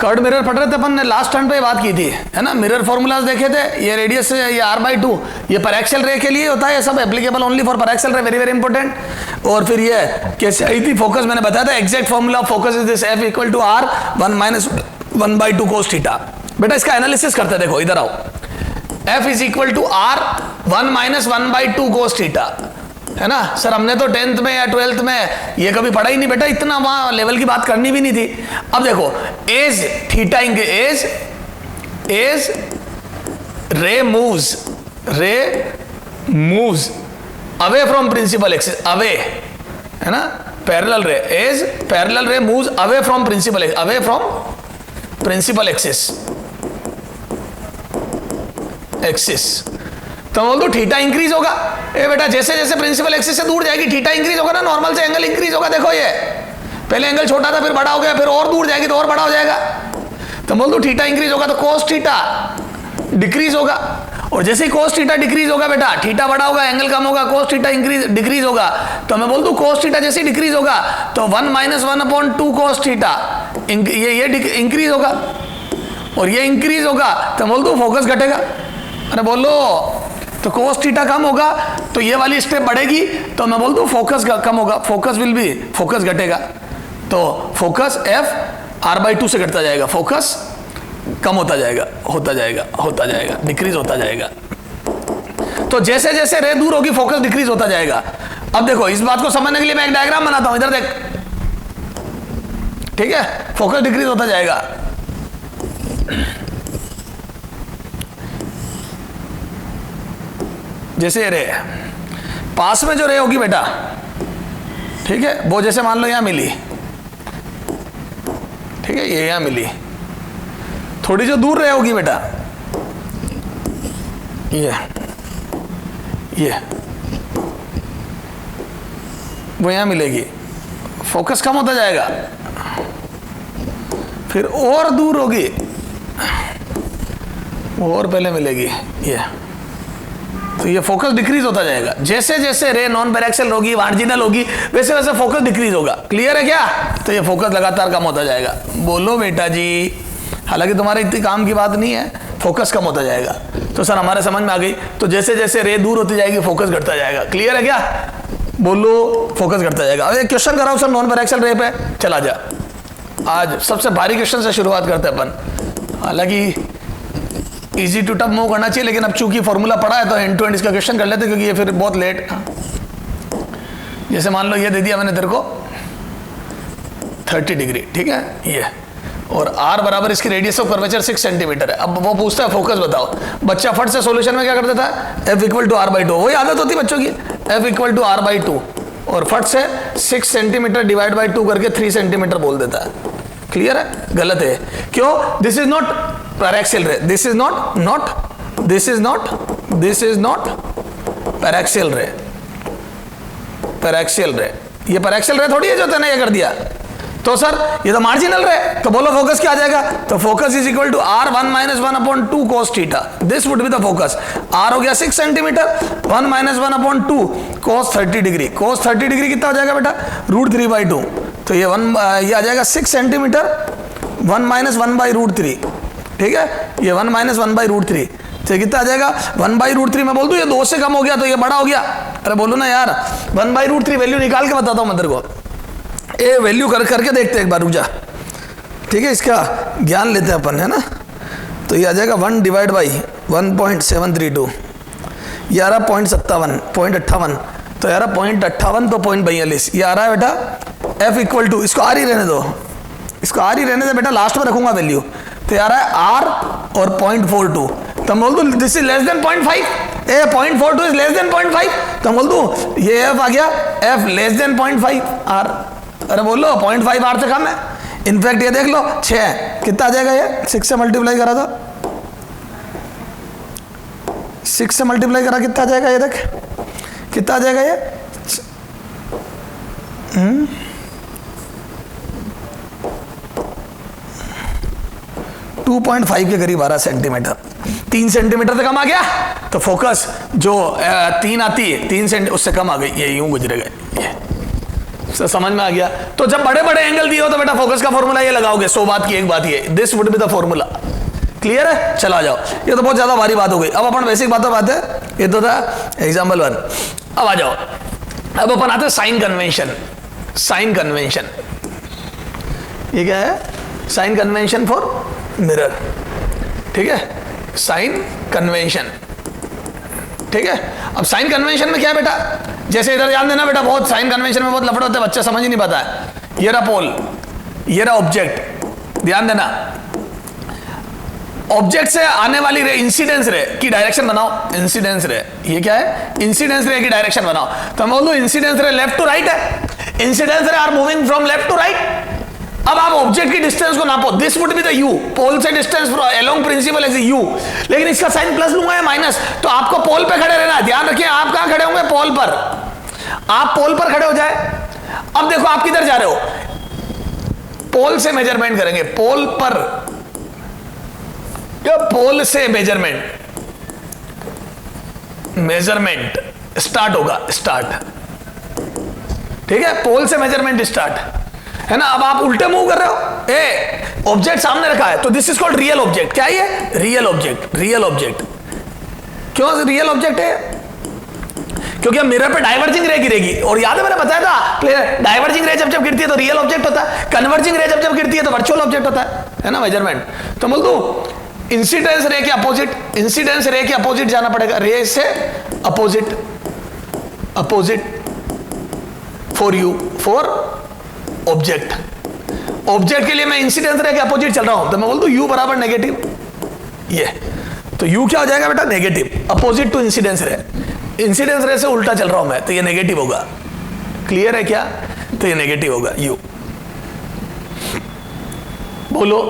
कर्व्ड मिरर पढ़ रहे थे अपन ने, लास्ट टर्न पे बात की थी, है ना? मिरर फॉर्मूलाज देखे थे, ये रेडियस है, ये R/2, ये पैराक्सियल रे के लिए होता है, ये सब एप्लीकेबल ओनली फॉर पैराक्सियल रे, वेरी वेरी इंपॉर्टेंट। और फिर ये कैसे आई थी फोकस, मैंने बताया था exact formula of focus is this, F equal to R 1 minus 1/2 cos theta. बेटा इसका एनालिसिस करते हैं, देखो इधर आओ। F is equal to R 1 minus 1/2 cos theta, है ना? सर हमने तो 10th में या 12th में ये कभी पढ़ा ही नहीं बेटा, इतना वहां लेवल की बात करनी भी नहीं थी। अब देखो as theta as ray moves away from principal axis, away, है ना? Parallel ray, as parallel ray moves away from principal axis, तो बोल दो थीटा इंक्रीज होगा। ए बेटा जैसे जैसे प्रिंसिपल एक्सिस से दूर जाएगी थीटा इंक्रीज होगा ना, नॉर्मल से एंगल इंक्रीज होगा। देखो ये पहले एंगल छोटा था, फिर बड़ा हो गया, फिर और दूर जाएगी तो और बड़ा हो जाएगा। तो बोल दो थीटा इंक्रीज होगा तो cos थीटा डिक्रीज होगा, और जैसे ही cos थीटा डिक्रीज होगा बेटा, थीटा बड़ा होगा, एंगल कम होगा, cos थीटा डिक्रीज होगा। तो मैं बोल दूं cos थीटा जैसे ही डिक्रीज होगा तो 1 माइनस 1/2 cos थीटा ये इंक्रीज होगा, और ये इंक्रीज होगा तो बोल दो फोकस घटेगा। अरे बोलो, तो cos थीटा कम होगा तो ये वाली स्टेप बढ़ेगी, तो मैं बोल दूं फोकस कम होगा, फोकस घटेगा। तो फोकस F R/2 से घटता जाएगा, फोकस कम होता जाएगा, डिक्रीज होता जाएगा। तो जैसे जैसे रे दूर होगी फोकस डिक्रीज होता जाएगा। अब देखो इस बात को समझने के लिए मैं एक डायग्राम बनाता हूं, इधर देख, ठीक है? फोकस डिक्रीज होता जाएगा। जैसे ये रे पास में जो रे होगी बेटा, ठीक है, वो जैसे मान लो यहां मिली, ठीक है, ये यहां मिली, थोड़ी जो दूर रे होगी बेटा, ये वो यहां मिलेगी, फोकस कम होता जाएगा। फिर और दूर होगी, वो और पहले मिलेगी, ये, तो ये फोकस डिक्रीज होता जाएगा। जैसे जैसे रे नॉन पैराक्सियल होगी, मार्जिनल होगी, वैसे वैसे फोकस डिक्रीज होगा। क्लियर है क्या? तो ये फोकस लगातार कम होता जाएगा। बोलो बेटा जी, हालांकि तुम्हारे इतनी काम की बात नहीं है, फोकस कम होता जाएगा। तो सर हमारे समझ में आ गई, तो जैसे जैसे रे दूर होती जाएगी फोकस घटता जाएगा। क्लियर है क्या? बोलो, फोकस घटता जाएगा। अब एक क्वेश्चन कराओ सर नॉन पैराक्सियल रे पे, चला जा। आज सबसे भारी क्वेश्चन से शुरुआत करते हैं अपन, हालांकि इजी टू टफ मूव करना चाहिए, लेकिन अब चूंकि फॉर्मूला पड़ा है तो एंड टू एंड इसका क्वेश्चन कर लेते हैं, क्योंकि ये फिर बहुत लेट। जैसे मान लो ये दे दिया मैंने तेरे को 30 डिग्री, ठीक है, ये, और R बराबर इसकी रेडियस ऑफ कर्वेचर 6 सेंटीमीटर है। अब वो पूछता है फोकस बताओ, बच्चा फट से सॉल्यूशन में क्या कर देता है, F इक्वल टू R/2, वही आदत होती है बच्चों की, F इक्वल टू R/2, और फट से 6 सेंटीमीटर डिवाइड बाई 2 करके 3 सेंटीमीटर बोल देता है। क्लियर है? गलत है। क्यों? दिस इज नॉट पैराक्सियल रे, दिस इज नॉट पैराक्सियल रे, ये पैराक्सियल रे थोड़ी है जो तूने ये कर दिया। तो सर ये तो मार्जिनल रे, तो बोलो फोकस क्या आ जाएगा? तो focus is equal to R 1 minus 1/2 cos theta, this would be the focus. R हो गया 6 सेंटीमीटर, 1 माइनस 1/2 cos 30 डिग्री, कितना हो जाएगा बेटा? √3/2, तो ये आ जाएगा 6 सेंटीमीटर 1 माइनस 1/√3, ठीक है, ये 1 माइनस 1/√3, तो कितना आ जाएगा 1/√3। मैं बोल दूं ये 2 से कम हो गया तो ये बड़ा हो गया। अरे बोलो ना यार, 1/√3 वैल्यू निकाल के बताता हूं मैं तेरे को, ये वैल्यू करके देखते हैं एक बार, रुक जा, ठीक है, इसका ज्ञान लेते हैं अपन, है ना। तो ये आ जाएगा 1 डिवाइड बाई 1.732, ये आ रहा 0.58, तो यार 0.58 तो 0.42 ये आ रहा है बेटा। एफ इक्वल टू, इसको आर ही रहने दो, इसको आर ही रहने दे बेटा, लास्ट में रखूंगा वैल्यू, तो यार है आर और 0.42, तो बोल दो this is less than 0.5, A 0.42 is less than 0.5, तो बोल दो ये एफ आ गया, एफ लेस देन 0.5 आर। अरे बोलो 0.5 आर से कम है। इनफैक्ट ये देख लो 6 कितना आ जाएगा, ये 6 से मल्टीप्लाई करा था, 6 से मल्टीप्लाई करा कितना आ जाएगा, ये देख कितना आ जाएगा, ये 2.5 के करीब 12 सेंटीमीटर, 3 सेंटीमीटर से कम आ गया। तो फोकस जो 3 आती है 3 सेंटीमीटर उससे कम आ गई, ये यूं गुजरे गए, ये समझ में आ गया। तो जब बड़े बड़े एंगल दिए हो तो बेटा फोकस का फॉर्मूला ये लगाओगे, 100 बात की एक बात ये, this would be the formula. Clear है, चला जाओ, ये तो बहुत ज्यादा भारी बात हो गई। अब अपन बेसिक बातों बात है, ये तो था एग्जाम्पल 1। अब आ जाओ, अब अपन आते हैं साइन कन्वेंशन। साइन कन्वेंशन ये क्या है, साइन कन्वेंशन फॉर मिरर, ठीक है, साइन कन्वेंशन, ठीक है। अब साइन कन्वेंशन में क्या है बेटा, जैसे इधर ध्यान देना बेटा, बहुत साइन कन्वेंशन में बहुत लफड़े होते हैं, बच्चा समझ ही नहीं पाता है। ये रहा पोल, ये रहा ऑब्जेक्ट, ध्यान देना, ऑब्जेक्ट से आने वाली रे, इंसिडेंस रे की डायरेक्शन बनाओ, इंसिडेंस रे, ये क्या है, इंसिडेंस रे की डायरेक्शन बनाओ। तो मैं बोल दूं incidence ray left to right है, incidence ray are moving from left to right. अब आप ऑब्जेक्ट की डिस्टेंस को नापो, this would be the U, pole से distance along principal is U, लेकिन इसका साइन प्लस लूंगा या माइनस, तो आपको पोल पे खड़े रहना है। ध्यान रखिए, आप कहां खड़े होंगे, पोल पर, आप पोल पर खड़े हो जाए। अब देखो आप किधर जा रहे हो, पोल से मेजरमेंट करेंगे, पोल पर, पोल से मेजरमेंट स्टार्ट होगा, स्टार्ट, ठीक है, पोल से मेजरमेंट स्टार्ट है ना। अब आप उल्टे मूव कर रहे हो, ए ऑब्जेक्ट सामने रखा है, तो this is called real object. क्या है, रियल ऑब्जेक्ट, रियल ऑब्जेक्ट। क्यों रियल ऑब्जेक्ट है, क्योंकि अब मिरर पे डाइवर्जिंग रे गिरेगी, और याद है मैंने बताया था डाइवर्जिंग रे जब गिरती है तो रियल ऑब्जेक्ट होता है, कन्वर्जिंग रे जब गिरती है तो वर्चुअल ऑब्जेक्ट होता है ना, मेजरमेंट। तो बोल दो इंसिडेंस रे के अपोजिट, इंसिडेंस रे के अपोजिट जाना पड़ेगा, रे से opposite, opposite for you, for object, object के लिए मैं इंसिडेंस रे के अपोजिट चल रहा हूं, तो मैं बोल दूं यू बराबर नेगेटिव, ये तो यू क्या हो जाएगा बेटा, negative, opposite to incidence ray, incidence ray से उल्टा चल रहा हूं मैं, तो ये नेगेटिव होगा। क्लियर है क्या, तो ये नेगेटिव होगा यू, बोलो,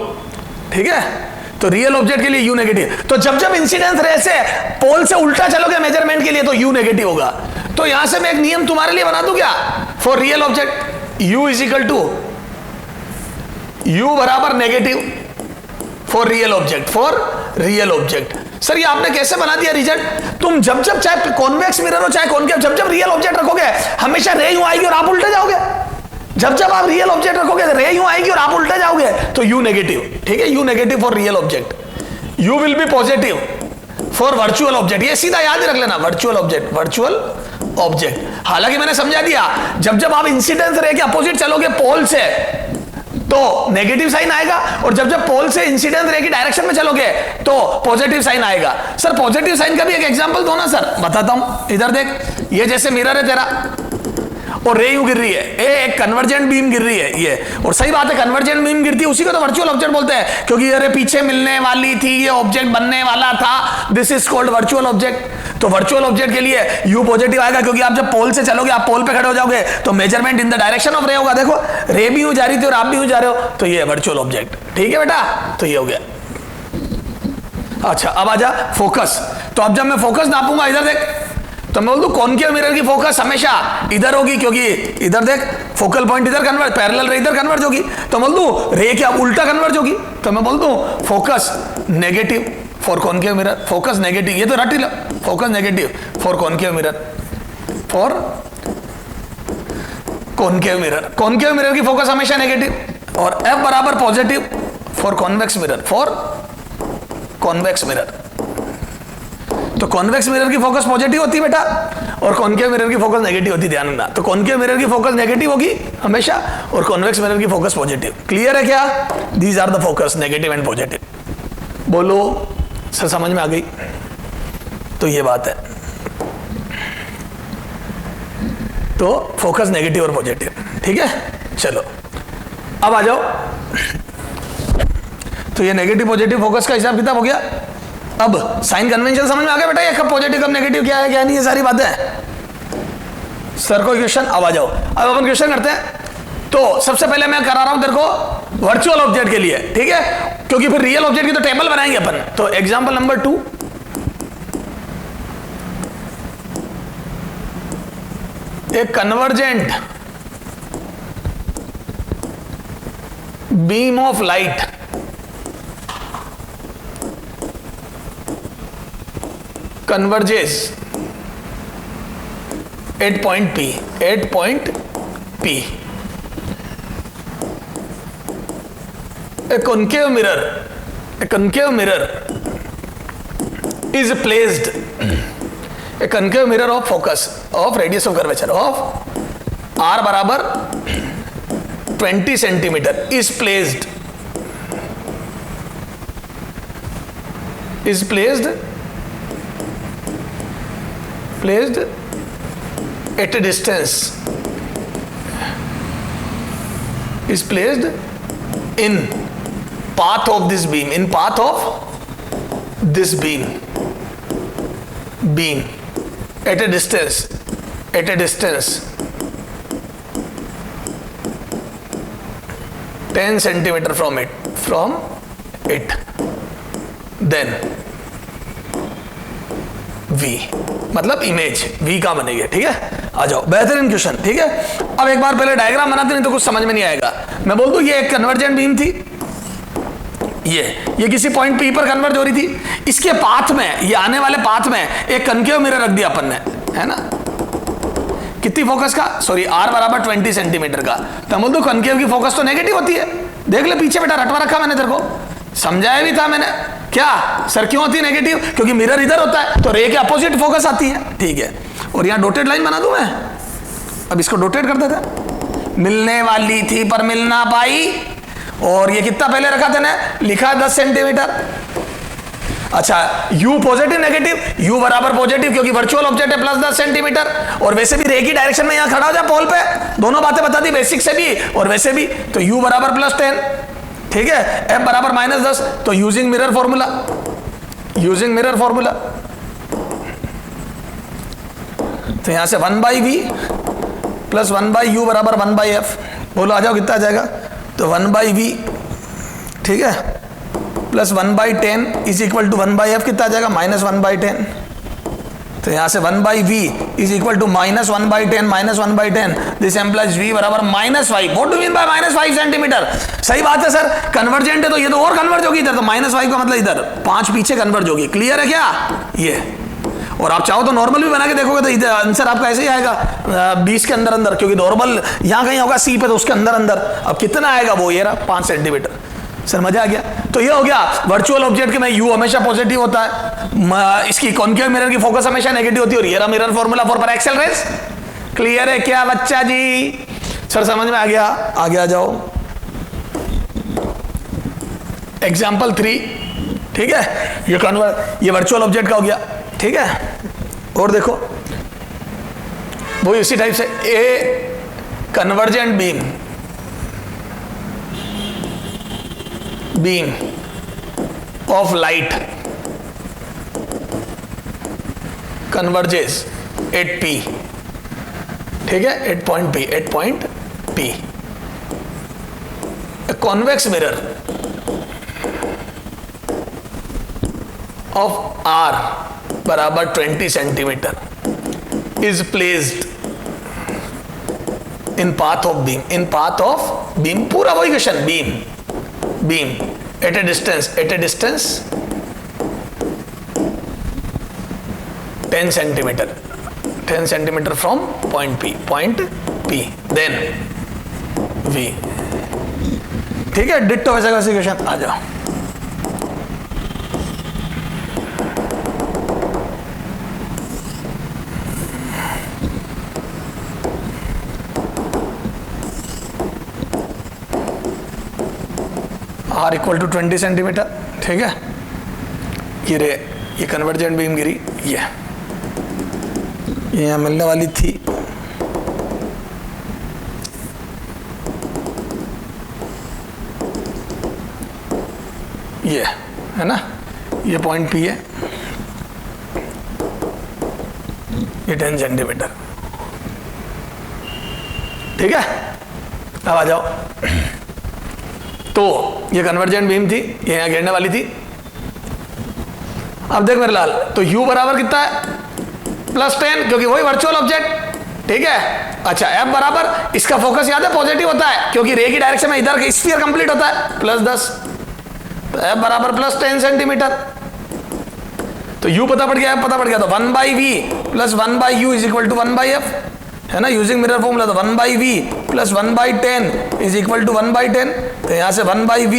ठीक है। तो रियल ऑब्जेक्ट के लिए यू नेगेटिव, तो जब जब इंसिडेंस रे से पोल से उल्टा चलोगे मेजरमेंट के लिए तो यू नेगेटिव होगा। तो यहां से मैं एक नियम तुम्हारे लिए बना दूं क्या, for real object U is equal to U बराबर negative for real object, for real object. Sir ये आपने कैसे बना दिया रिजल्ट, तुम जब जब चाहे कॉन्वेक्स मिरर हो चाहे कॉनकेव, जब जब रियल ऑब्जेक्ट रखोगे हमेशा रे यूं आएगी और आप उल्टे जाओगे, जब जब आप रियल ऑब्जेक्ट रखोगे रे यूं आएगी और आप उल्टे जाओगे, तो यू नेगेटिव, ठीक है, you negative for real object, you will be positive for virtual object. ये सीधा याद ही रख लेना, वर्चुअल ऑब्जेक्ट, वर्चुअल ऑब्जेक्ट। हालांकि मैंने समझा दिया, जब जब आप इंसिडेंस रे के अपोजिट चलोगे पोल से तो नेगेटिव साइन आएगा, और जब जब पोल से इंसिडेंस रे की डायरेक्शन में चलोगे तो पॉजिटिव साइन आएगा। सर पॉजिटिव साइन का भी एक एग्जांपल दो ना सर, बताता हूं, इधर देख, ये जैसे मिरर है तेरा और रे यूं गिर रही है, एक कन्वर्जेंट बीम गिर रही है ये, और सही बात है कन्वर्जेंट बीम गिरती है उसी को तो वर्चुअल ऑब्जेक्ट बोलते हैं, क्योंकि ये पीछे मिलने वाली थी, ये ऑब्जेक्ट बनने वाला था, this is called virtual object. तो वर्चुअल ऑब्जेक्ट के लिए यू पॉजिटिव आएगा, क्योंकि आप जब पोल से चलोगे, आप पोल पे खड़े हो जाओगे तो measurement in the direction of रे होगा। देखो रे भी यूं जा रही थी और आप भी यूं जा रहे हो, तो ये वर्चुअल ऑब्जेक्ट, ठीक है बेटा, तो ये हो गया। अच्छा अब आजा फोकस, तो अब जब मैं फोकस नापूंगा, इधर देख, तो मैं बोल दूं कॉनकेव मिरर की फोकस हमेशा इधर होगी, क्योंकि इधर देख फोकल पॉइंट इधर कन्वर्ज, पैरेलल रे इधर कन्वर्ज होगी, तो बोल दूं रे क्या उल्टा कन्वर्ज होगी, तो मैं बोल दूं focus negative for concave mirror, focus negative, ये तो रट ही लो, focus negative for concave mirror, for concave mirror, concave mirror की फोकस हमेशा नेगेटिव, और एफ बराबर positive for convex mirror, for convex mirror. तो कॉन्वेक्स मिरर की फोकस पॉजिटिव होती है बेटा, और कॉनकेव मिरर की फोकस नेगेटिव होती है, ध्यान रखना। तो कॉनकेव मिरर की फोकस नेगेटिव होगी हमेशा, और कॉन्वेक्स मिरर की फोकस पॉजिटिव। क्लियर है क्या? These are the focus, negative and positive. बोलो सर, समझ में आ गई? तो ये बात है। तो फोकस नेगेटिव और पॉजिटिव, ठीक है। चलो अब आ जाओ। तो ये नेगेटिव पॉजिटिव फोकस का हिसाब किताब हो गया। अब साइन कन्वेंशन समझ में आ गया बेटा, ये कब पॉजिटिव कब नेगेटिव, क्या है क्या नहीं, ये सारी बातें। सर कोई क्वेश्चन? अब आ जाओ, अब अपन क्वेश्चन करते हैं। तो सबसे पहले मैं करा रहा हूं तेरे को वर्चुअल ऑब्जेक्ट के लिए, ठीक है, क्योंकि फिर रियल ऑब्जेक्ट की तो टेबल बनाएंगे अपन। तो एग्जांपल नंबर 2, एक convergent beam of light converges at point P, at point P. A concave mirror is placed, a concave mirror of focus of radius of curvature of r बराबर 20 centimetre is placed at a distance, is placed in path of this beam, in path of this beam at a distance 10 centimeter from it, then V, मतलब image V का बनेगी, ठीक है। आ जाओ, बेहतरीन question, ठीक है। अब एक बार पहले डायग्राम बनाते, नहीं तो कुछ समझ में नहीं आएगा। मैं बोल दूं ये एक कन्वर्जेंट बीम थी, ये किसी पॉइंट P पर कन्वर्ज हो रही थी। इसके पाथ में, ये आने वाले पाथ में एक कनकेव मिरर रख दिया अपन ने, है ना। कितनी फोकस का? सॉरी, R बराबर 20 सेंटीमीटर का। तो बोल दो कनकेव की फोकस तो नेगेटिव होती है। देख ले पीछे बेटा, रटवा रखा मैंने तेरे को, समझाया भी था मैंने। क्या सर, क्यों होती है नेगेटिव? क्योंकि मिरर इधर होता है, तो रे के अपोजिट फोकस आती है, ठीक है। और यहां डॉटेड लाइन बना दूं मैं, अब इसको डॉटेड कर देता। मिलने वाली थी पर मिल ना पाई, और ये कितना पहले रखा था ना, लिखा 10 सेंटीमीटर। अच्छा, U पॉजिटिव नेगेटिव, U बराबर पॉजिटिव क्योंकि वर्चुअल ऑब्जेक्ट है, +10 सेंटीमीटर। और वैसे भी रे की डायरेक्शन में यहां खड़ा हो जा पोल पे, दोनों बातें बता दी बेसिक से भी और वैसे भी। तो U बराबर +10, ठीक है, F बराबर -10। तो यूजिंग मिरर फॉर्मूला, तो यहां से 1/V प्लस 1/U बराबर 1/F। बोलो आ जाओ, कितना आ जाएगा? तो 1/V, ठीक है, plus 1/10 is equal to 1/F, कितना आ जाएगा? -1/10। तो यहां से 1/V is equal to -1/10 this implies V बराबर -5। What do mean by -5 centimeter? सही बात है सर, कन्वर्जेंट है तो ये तो और कन्वर्ज होगी इधर, तो -5 का मतलब इधर 5 पीछे कन्वर्ज होगी। क्लियर है क्या? ये, और आप चाहो तो नॉर्मल भी बना के देखोगे तो इधर आंसर आपका ऐसे ही आएगा 20 के अंदर, क्योंकि नॉर्मल यहां कहीं होगा C पे, तो उसके अंदर। अब कितना आएगा वो, ये रहा 5 सेंटीमीटर। सर मजा आ गया। तो ये हो गया वर्चुअल ऑब्जेक्ट के में U हमेशा पॉजिटिव होता है, इसकी कॉनकेव मिरर की फोकस हमेशा नेगेटिव होती है, और ये रहा mirror formula for paraxial rays. Clear है क्या बच्चा जी? सर समझ में आ गया? आगे आ जाओ, एग्जाम्पल 3, ठीक है। ये वर्चुअल ऑब्जेक्ट का हो गया, ठीक है। और देखो वो इसी टाइप से a convergent beam of light converges at P, ठीक है, at point P। Convex mirror of R बराबर 20 centimetre is placed in path of beam, पूरा वही question, beam at a distance 10 centimeter from point P, then V। ठीक है, ditto वैसे का equation. आ जाओ, R इक्वल टू 20 सेंटीमीटर, ठीक है। ये कन्वर्जेंट बीम गिरी, ये यहाँ मिलने वाली थी, ये है ना, ये पॉइंट P है, ये 10 सेंटीमीटर, ठीक है। अब आ जाओ, तो ये कन्वर्जेंट बीम थी, ये यहां गिरने वाली थी। अब देख मेरे लाल, तो U बराबर कितना है, +10, क्योंकि वही वर्चुअल ऑब्जेक्ट, ठीक है। अच्छा, F बराबर, इसका फोकस याद है पॉजिटिव होता है, क्योंकि रे की डायरेक्शन में इधर स्फीयर कंप्लीट होता है, +10, तो F बराबर +10 सेंटीमीटर। तो U पता पड़ गया, F पता पड़ गया, तो 1/V + 1/U is equal to 1/F, है ना, यूजिंग मिरर फॉर्मूला। तो 1/V + 1/10 इज इक्वल टू 1/10, तो यहां से 1/V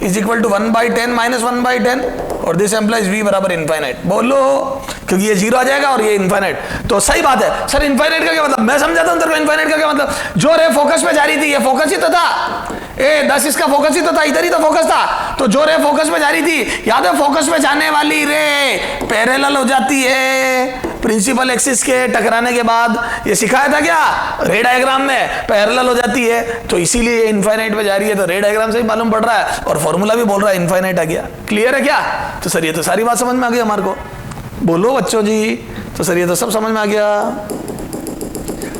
is equal to 1/10 minus 1/10, और दिस एम्प्लाइज V बराबर इनफाइनाइट। बोलो, क्योंकि ये 0 आ जाएगा और ये इनफाइनाइट, तो सही बात है। सर इनफाइनाइट का क्या मतलब, मैं समझाता हूं तेरे को इनफाइनाइट का क्या मतलब। जो रे फोकस पे जा रही थी, ये फोकस ही तो था, 10 इसका फोकस ही तो था, इधर ही तो फोकस था। तो जो रे फोकस पे जा रही थी, याद है फोकस पे जाने वाली रे पैरेलल हो जाती है प्रिंसिपल एक्सिस के टकराने के बाद, ये सिखाया था क्या रे डायग्राम में, पैरेलल हो जाती है, तो इसीलिए इनफाइनाइट पे जा रही है। तो रे डायग्राम से ही मालूम पड़ रहा है, और फॉर्मूला भी बोल रहा है इनफाइनाइट आ गया। क्लियर है क्या? तो सर ये तो सारी बात समझ में आ गई हमारे को। बोलो बच्चों जी, तो सर ये तो सब समझ में आ गया।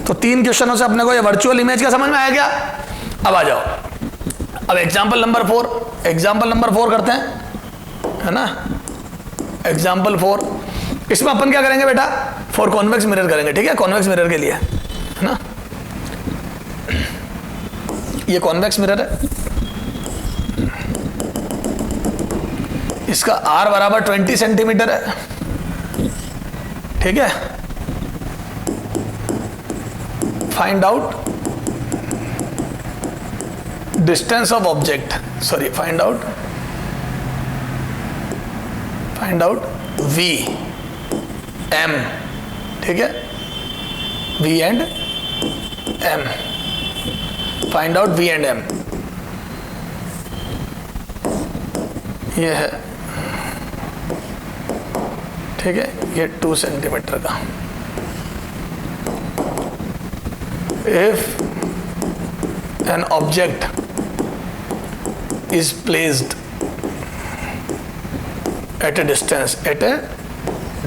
तो 3 क्वेश्चनों से अपने को ये वर्चुअल इमेज का समझ में आया क्या? अब आ जाओ, अब एग्जाम्पल नंबर 4 करते हैं, है ना। एग्जाम्पल 4, इसमें अपन क्या करेंगे बेटा, फॉर कॉन्वेक्स मिरर करेंगे, ठीक है, कॉन्वेक्स मिरर के लिए, है ना। ये कॉन्वेक्स मिरर है, इसका R बराबर 20 सेंटीमीटर है, ठीक है। Find out distance of object, sorry find out V M, ठीक है, V and M, find out V and M, ये है, ठीक है, ये 2 सेंटीमीटर का। If an object is placed at a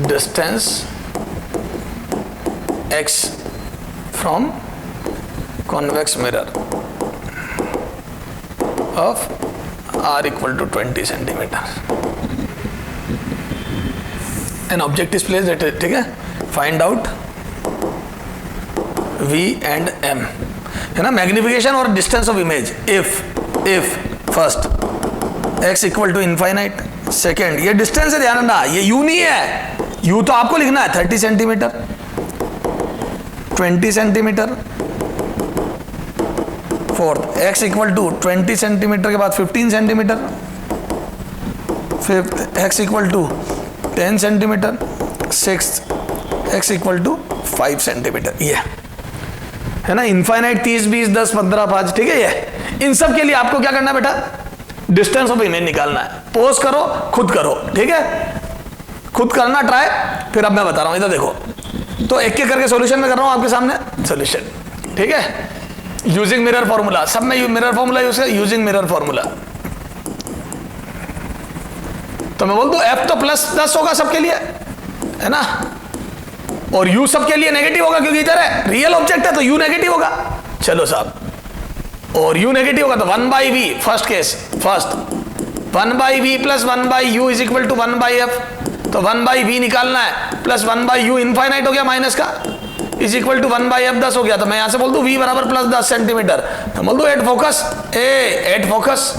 distance x from convex mirror of R equal to 20 centimeter. An object is placed at a, ठीक है, find out V and M, है ना, मैग्निफिकेशन और distance of image. If first x equal to infinite, second ये distance है, ध्यान रखना, ये u नहीं है, u तो आपको लिखना है 30 centimeter, 20 centimeter, fourth x equal to 20 centimeter के बाद 15 centimeter, fifth x equal to 10 centimeter, sixth x equal to 5 centimeter, ये है ना। इनफाइनाइट 30, 20, 10, 15, 5, ठीक है। ये इन सब के लिए आपको क्या करना है बेटा, डिस्टेंस ऑफ इमेज निकालना है। पोज करो, खुद करो, ठीक है, खुद करना ट्राई, फिर अब मैं बता रहा हूं, इधर देखो। तो एक एक करके सॉल्यूशन में कर रहा हूं आपके सामने सॉल्यूशन, ठीक है। यूजिंग मिरर फॉर्मूला, सब में मिरर फॉर्मूला यूज कर, यूजिंग मिरर फॉर्मूला। तो मैं बोल दूं F तो +10 होगा सबके लिए, है ना, और U सबके लिए नेगेटिव होगा, क्योंकि इधर है रियल ऑब्जेक्ट है, तो U नेगेटिव होगा। चलो साहब, और U नेगेटिव होगा तो 1/V, first case, first 1/V + 1/U is equal to 1/F, तो 1/V निकालना है, प्लस 1/U इनफाइनाइट हो गया माइनस का, इज इक्वल टू 1/F 10 हो गया। तो मैं यहां से बोल दूं V बराबर +10 सेंटीमीटर, तो बोल दूं एट फोकस, एट फोकस,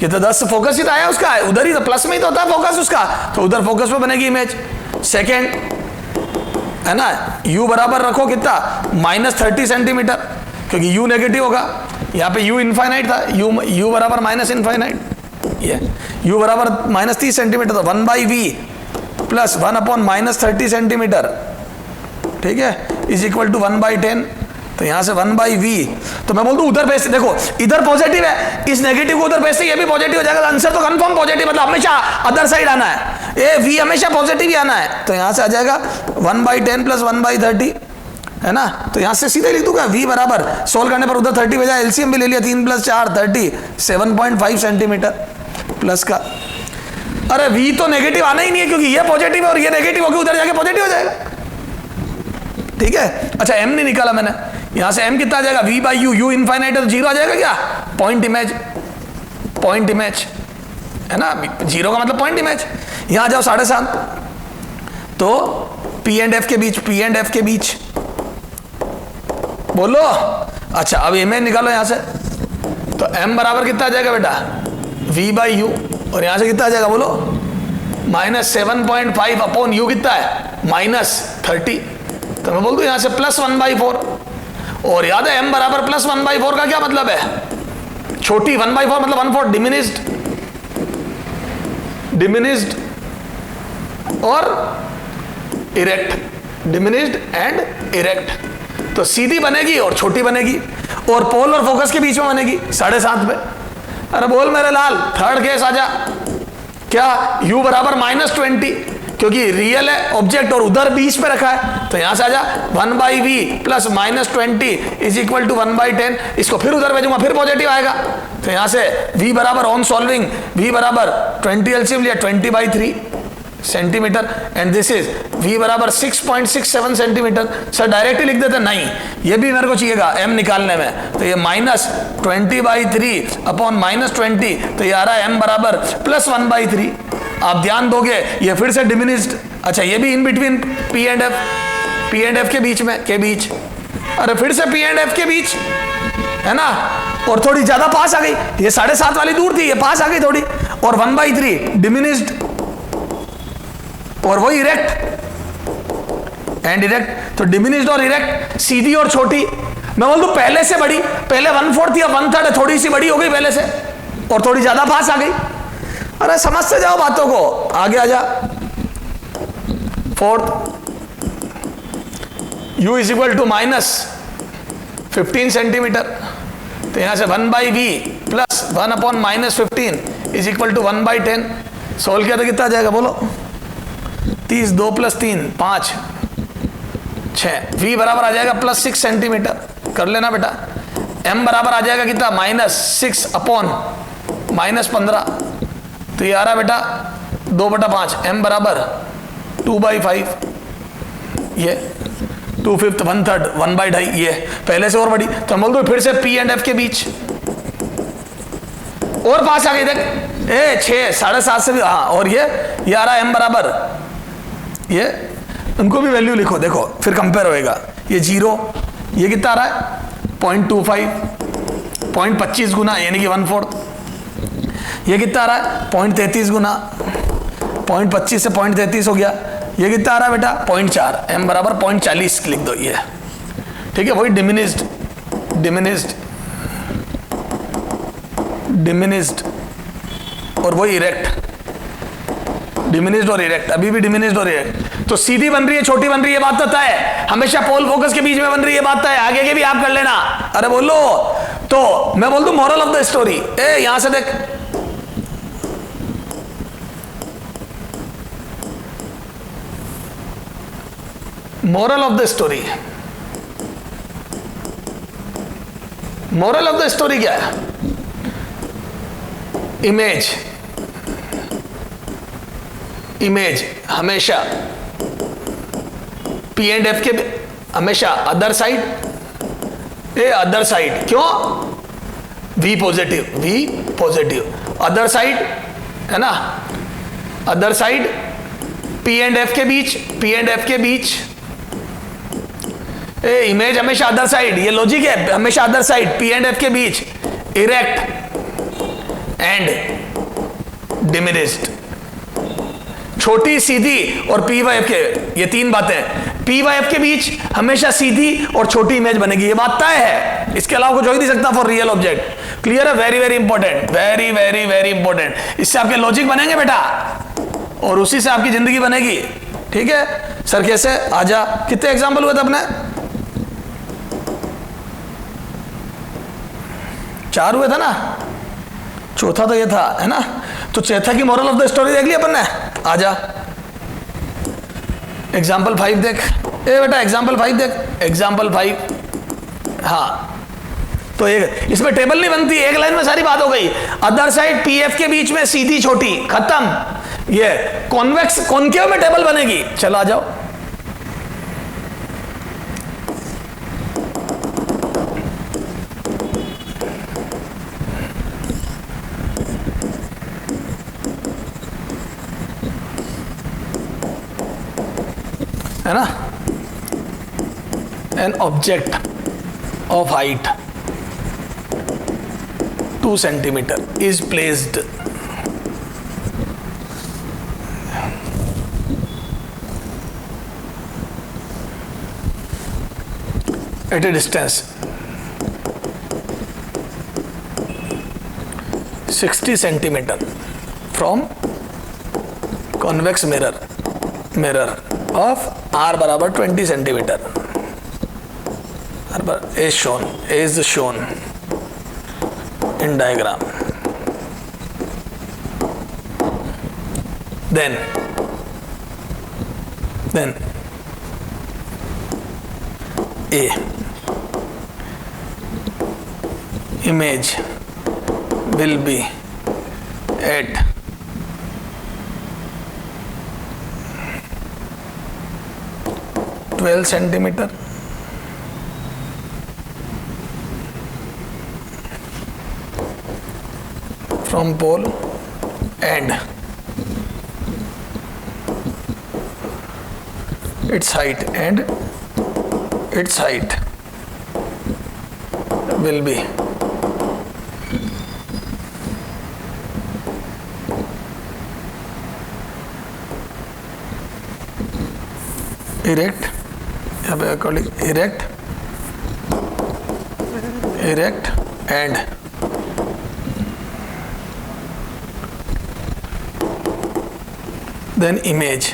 ये तो 10 फोकस ही तो आया उसका, उधर ही तो प्लस में ही तो होता है फोकस उसका, तो उधर फोकस पे बनेगी इमेज। सेकेंड है ना, U बराबर रखो कितना, -30 सेंटीमीटर, क्योंकि U नेगेटिव होगा, यहाँ पे u इनफाइनाइट था, u बराबर माइनस इनफाइनाइट, ये u बराबर माइनस 30 सेंटीमीटर, तो 1/v प्लस 1/-30 सेंटीमीटर, ठीक है, इज इक्वल टू 1/10। तो यहां से 1/v, तो मैं बोल दूं उधर भेजते, देखो इधर पॉजिटिव है, इस नेगेटिव को उधर भेजते ये भी पॉजिटिव हो जाएगा, आंसर तो कंफर्म पॉजिटिव, मतलब हमेशा अदर साइड आना है, ये v हमेशा पॉजिटिव ही आना है। तो यहां से आ जाएगा 1/10 प्लस 1/30, है ना। तो यहां से सीधे लिख दूंगा v बराबर, सोल्व करने पर उधर 30 भेजा, एलसीएम भी ले लिया, 3 + 4 30, 7.5 सेंटीमीटर प्लस का। अरे v तो नेगेटिव आना ही नहीं है क्योंकि ये पॉजिटिव है और ये नेगेटिव होकर उधर जाके पॉजिटिव हो जाएगा, ठीक है। अच्छा m नहीं निकाला मैंने, यहां से m कितना आ जाएगा, v/u, u इनफाइनाइट है तो 0 आ जाएगा क्या, पॉइंट इमेज, है ना, 0 का मतलब पॉइंट इमेज। यहां जाओ 7.5, तो p एंड f के बीच बोलो। अच्छा अब इमेज निकालो यहां से, तो m बराबर कितना आ जाएगा बेटा, v/u, और यहां से कितना आ जाएगा बोलो, -7.5 अपॉन u कितना है, -30। तो मैं बोल दूं यहां से प्लस 1/4, और याद है m बराबर प्लस 1/4 का क्या मतलब है, छोटी 1/4 मतलब 1/4, डिमिनिस्ड और इरेक्ट, डिमिनिस्ड एंड इरेक्ट। तो सीधी बनेगी और छोटी बनेगी, और पोल और फोकस के बीच में बनेगी 7.5 पे। अरे बोल मेरे लाल, थर्ड केस आजा, क्या u बराबर -20, क्योंकि रियल है ऑब्जेक्ट और उधर बीच पे रखा है, तो यहां से आजा 1/v plus -20 is equal to 1/10, इसको फिर उधर भेजूंगा फिर पॉजिटिव आएगा। तो यहां से v बराबर ऑन सॉल्विंग, v बराबर 20 एलसीएम लिया 20/3 centimetre, and this is v बराबर 6.67 सेंटीमीटर। सर डायरेक्टली लिख देते, नहीं ये भी मेरे को चाहिएगा m निकालने में, तो ये -20/3 अपॉन -20, तो ये आ रहा है m बराबर प्लस 1/3। आप ध्यान दोगे ये फिर से डिमिनिस्ड, अच्छा ये भी in between p and f के बीच, अरे फिर से p एंड f के बीच, है ना, और थोड़ी ज्यादा पास आ गई, ये 7.5 वाली दूर थी, ये पास आ गई थोड़ी, और 1/3 डिमिनिस्ड, और वो इरेक्ट एंड इरेक्ट। तो डिमिनिस्ड और इरेक्ट, सीधी और छोटी, मैं बोल दूं पहले से बड़ी, पहले 1/4 या 1/3 है, थोड़ी सी बड़ी हो गई पहले से, और थोड़ी ज्यादा पास आ गई। अरे समझते जाओ बातों को, आगे आ जा। Fourth, u is equal to -15 centimeter, तो यहां से 1/v plus 1/-15 is equal to 1/10। Solve किया तो कितना आ जाएगा बोलो, 30, 2 + 3 5 6, v बराबर आ जाएगा +6 सेंटीमीटर, कर लेना बेटा। m बराबर आ जाएगा कितना, -6/-15, तो ये आ रहा बेटा 2/5, m बराबर 2/5, ये 2/5, 1/3, 1/2, ये पहले से और बड़ी। तो हम बोल दो फिर से p एंड f के बीच, और पास आ गई, देख 6, 7.5 से भी, हाँ, और ये आ रहा m बराबर, ये उनको भी वैल्यू लिखो, देखो फिर कंपेयर होएगा, ये 0, ये कितना आ रहा है 0.25, 0.25 गुना यानी कि 1/4, ये कितना आ रहा है 0.33 गुना, 0.25 से 0.33 हो गया, ये कितना आ रहा है बेटा 0.4, m बराबर 0.40 लिख दो, ये ठीक है। वही डिमिनिस्ड और वही इरेक्ट, डिमिनिस्ड और इरेक्ट, अभी भी डिमिनिस्ड और इरेक्ट। तो सीधी बन रही है, छोटी बन रही है, बात पता है, हमेशा पोल फोकस के बीच में बन रही है, बात पता है, आगे के भी आप कर लेना। अरे बोलो, तो मैं बोल दूं मोरल ऑफ द स्टोरी, यहां से देख, moral of the story, moral of the story क्या है, इमेज हमेशा P एंड F के हमेशा अदर साइड, अदर साइड, क्यों, V पॉजिटिव, अदर साइड, है ना, other side P and F के बीच, इमेज हमेशा अदर साइड, ये लॉजिक है, हमेशा other side P and F के बीच, इरेक्ट एंड डिमिनिस्ड, छोटी, सीधी और P/F के, ये तीन बातें, P/F के बीच हमेशा सीधी और छोटी इमेज बनेगी, ये बात तय है। इसके अलावा कुछ हो ही नहीं सकता फॉर रियल ऑब्जेक्ट। क्लियर है? Very very important, very very very important. इससे आपके लॉजिक बनेंगे बेटा और उसी से आपकी जिंदगी बनेगी। ठीक है सर, कैसे? आजा। कितने एग्जाम्पल हुए थे अपने? 4 हुए थे ना, चौथा तो ये था, है ना? तो चौथा की मोरल ऑफ द स्टोरी देख ली अपन ने। आजा एग्जाम्पल 5 देख। ए बेटा एग्जाम्पल 5 देख, एग्जाम्पल 5। हाँ तो एक इसमें टेबल नहीं बनती, एक लाइन में सारी बात हो गई। अदर साइड पीएफ के बीच में सीधी छोटी, खत्म। ये कॉन्वेक्स कॉनकेव में टेबल बनेगी। चलो आ जाओ। है ना? An object of height 2 centimetre is placed at a distance 60 centimeter from convex mirror of r बराबर 20 centimeter is shown in diagram. Then A image will be at (12 centimeter) from pole and its height will be erect, यहाँ पे according erect and then image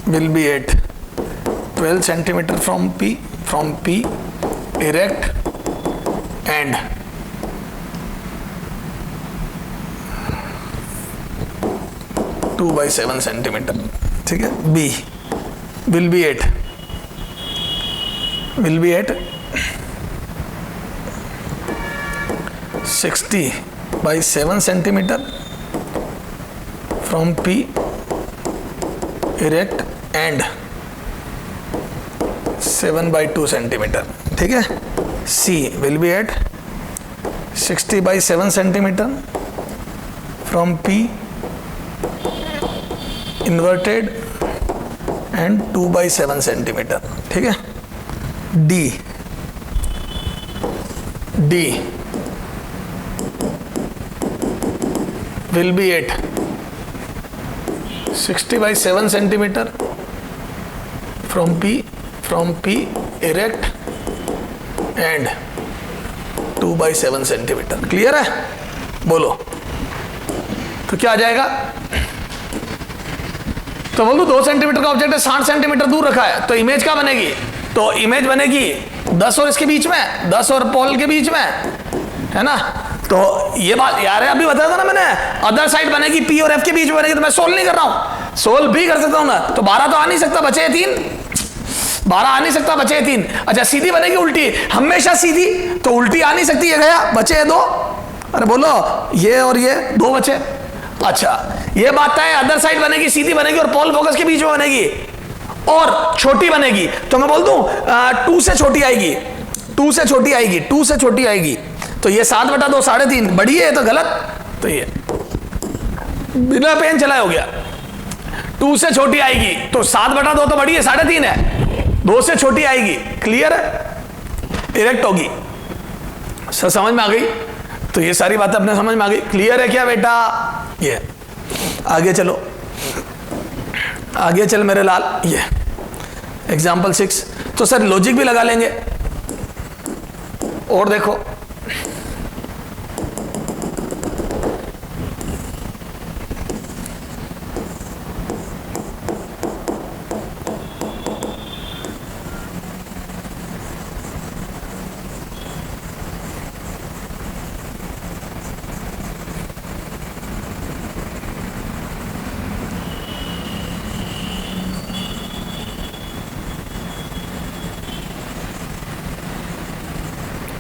will be at 12 centimeter from P erect and (2 by 7 centimeter). ठीक है। B will be at 60 by 7 centimeter from P erect and 7 by 2 centimeter। ठीक है। C will be at 60 by 7 centimeter from P inverted and 2 by 7 centimeter। ठीक है। D will be at 60 by 7 centimeter from P erect and 2 by 7 centimeter। Clear है? बोलो तो क्या आ जाएगा? तो बोल दो 2 सेंटीमीटर का ऑब्जेक्ट है, 60 सेंटीमीटर दूर रखा है, तो इमेज क्या बनेगी? तो इमेज बनेगी 10 और इसके बीच में, 10 और पोल के बीच में, है ना? तो ये बात यार अभी बताया था ना मैंने, अदर साइड बनेगी P और F के बीच में बनेगी। तो मैं सोल्व नहीं कर रहा हूं, सोल्व भी कर सकता हूं ना। तो 12 तो आ नहीं सकता, बचे 3। 12 आ नहीं सकता, बचे 3। अच्छा सीधी बनेगी उल्टी, हमेशा सीधी, तो उल्टी आ नहीं सकती, ये गया, बचे 2। अरे बोलो, ये और ये 2 बचे। अच्छा ये बात है, अदर साइड बनेगी सीधी बनेगी और पोल फोकस के बीच में बनेगी और छोटी बनेगी। तो मैं बोल दूं 2 से छोटी आएगी, 2 से छोटी आएगी, 2 से छोटी आएगी। तो ये 7/2 3.5 बड़ी है, तो गलत। तो ये बिना पेन चलाए हो गया। 2 से छोटी आएगी तो 7/2 तो बड़ी है, 3.5 है, 2 से छोटी आएगी। क्लियर है? इरेक्ट होगी। सर समझ में आ गई? तो ये सारी बातें अपने समझ में आ गई। क्लियर है क्या बेटा? ये आगे चलो, आगे चल मेरे लाल। ये एग्जाम्पल 6। तो सर लॉजिक भी लगा लेंगे। और देखो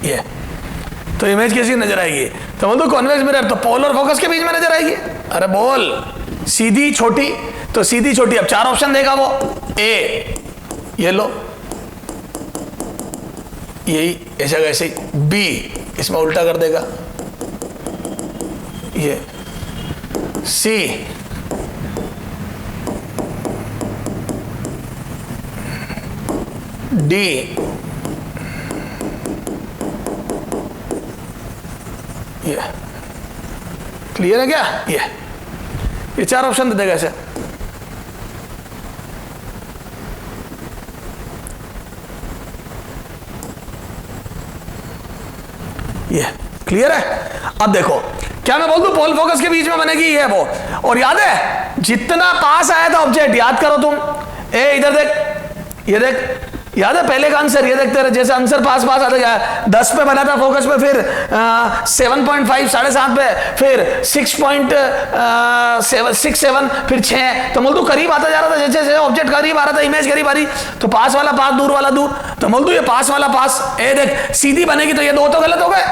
ये तो इमेज कैसी नजर आएगी? तो बोल दो कॉन्वेक्स मिरर, तो पोल और फोकस के बीच में नजर आएगी। अरे बोल, सीधी छोटी, तो सीधी छोटी। अब 4 ऑप्शन देगा वो, ए ये लो, यही ऐसा ऐसे, बी इसमें उल्टा कर देगा, ये सी, डी, ये क्लियर है क्या? ये 4 ऑप्शन दे देगा ऐसे। ये क्लियर है? अब देखो क्या मैं बोल दूं, पोल फोकस के बीच में बनेगी ये वो। और याद है जितना पास आया था ऑब्जेक्ट, याद करो तुम, ए इधर देख, ये देख, याद है पहले का आंसर, ये देखते रहे जैसे आंसर पास पास आता गया। 10 पे बना था फोकस पे, फिर 7.5 7.5 पे, फिर 6.67, फिर 6। तो बोल करीब आता जा रहा था, जैसे जैसे ऑब्जेक्ट करीब आ रहा था, इमेज करीब आ रही, तो पास वाला पास, दूर वाला दूर। तो बोल ये पास वाला पास, ए देख सीधी बनेगी, तो ये 2 तो गलत हो गए।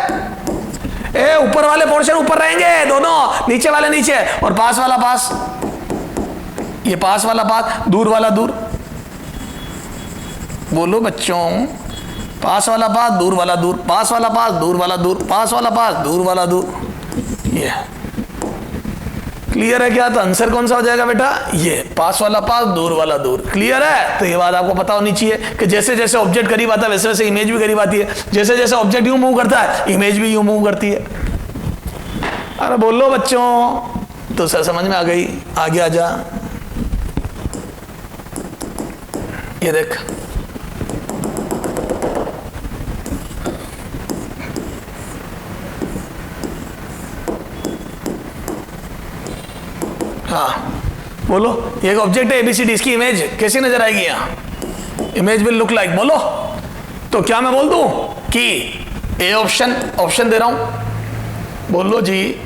ए ऊपर वाले पोर्शन ऊपर रहेंगे दोनों, नीचे वाले नीचे, और पास वाला पास, ये पास वाला पास, दूर वाला दूर। बोलो बच्चों, पास वाला पास, दूर वाला दूर, पास वाला पास, दूर वाला दूर, पास वाला पास, दूर वाला दूर। ये क्लियर है क्या? तो आंसर कौन सा हो जाएगा बेटा? ये पास वाला पास, दूर वाला दूर। क्लियर है? तो ये बात आपको पता होनी चाहिए कि जैसे जैसे ऑब्जेक्ट करीब आता है वैसे वैसे इमेज भी करीब आती है, जैसे जैसे ऑब्जेक्ट यूं मूव करता है इमेज भी यूं मूव करती है। अरे बोलो बच्चों, तो सर समझ में आ गई? आगे आ जा, ये देख, हाँ बोलो, ये एक ऑब्जेक्ट है एबीसीडी, इसकी इमेज कैसी नजर आएगी? यहाँ इमेज विल लुक लाइक, बोलो। तो क्या मैं बोल दूं कि ए ऑप्शन दे रहा हूं, बोलो जी,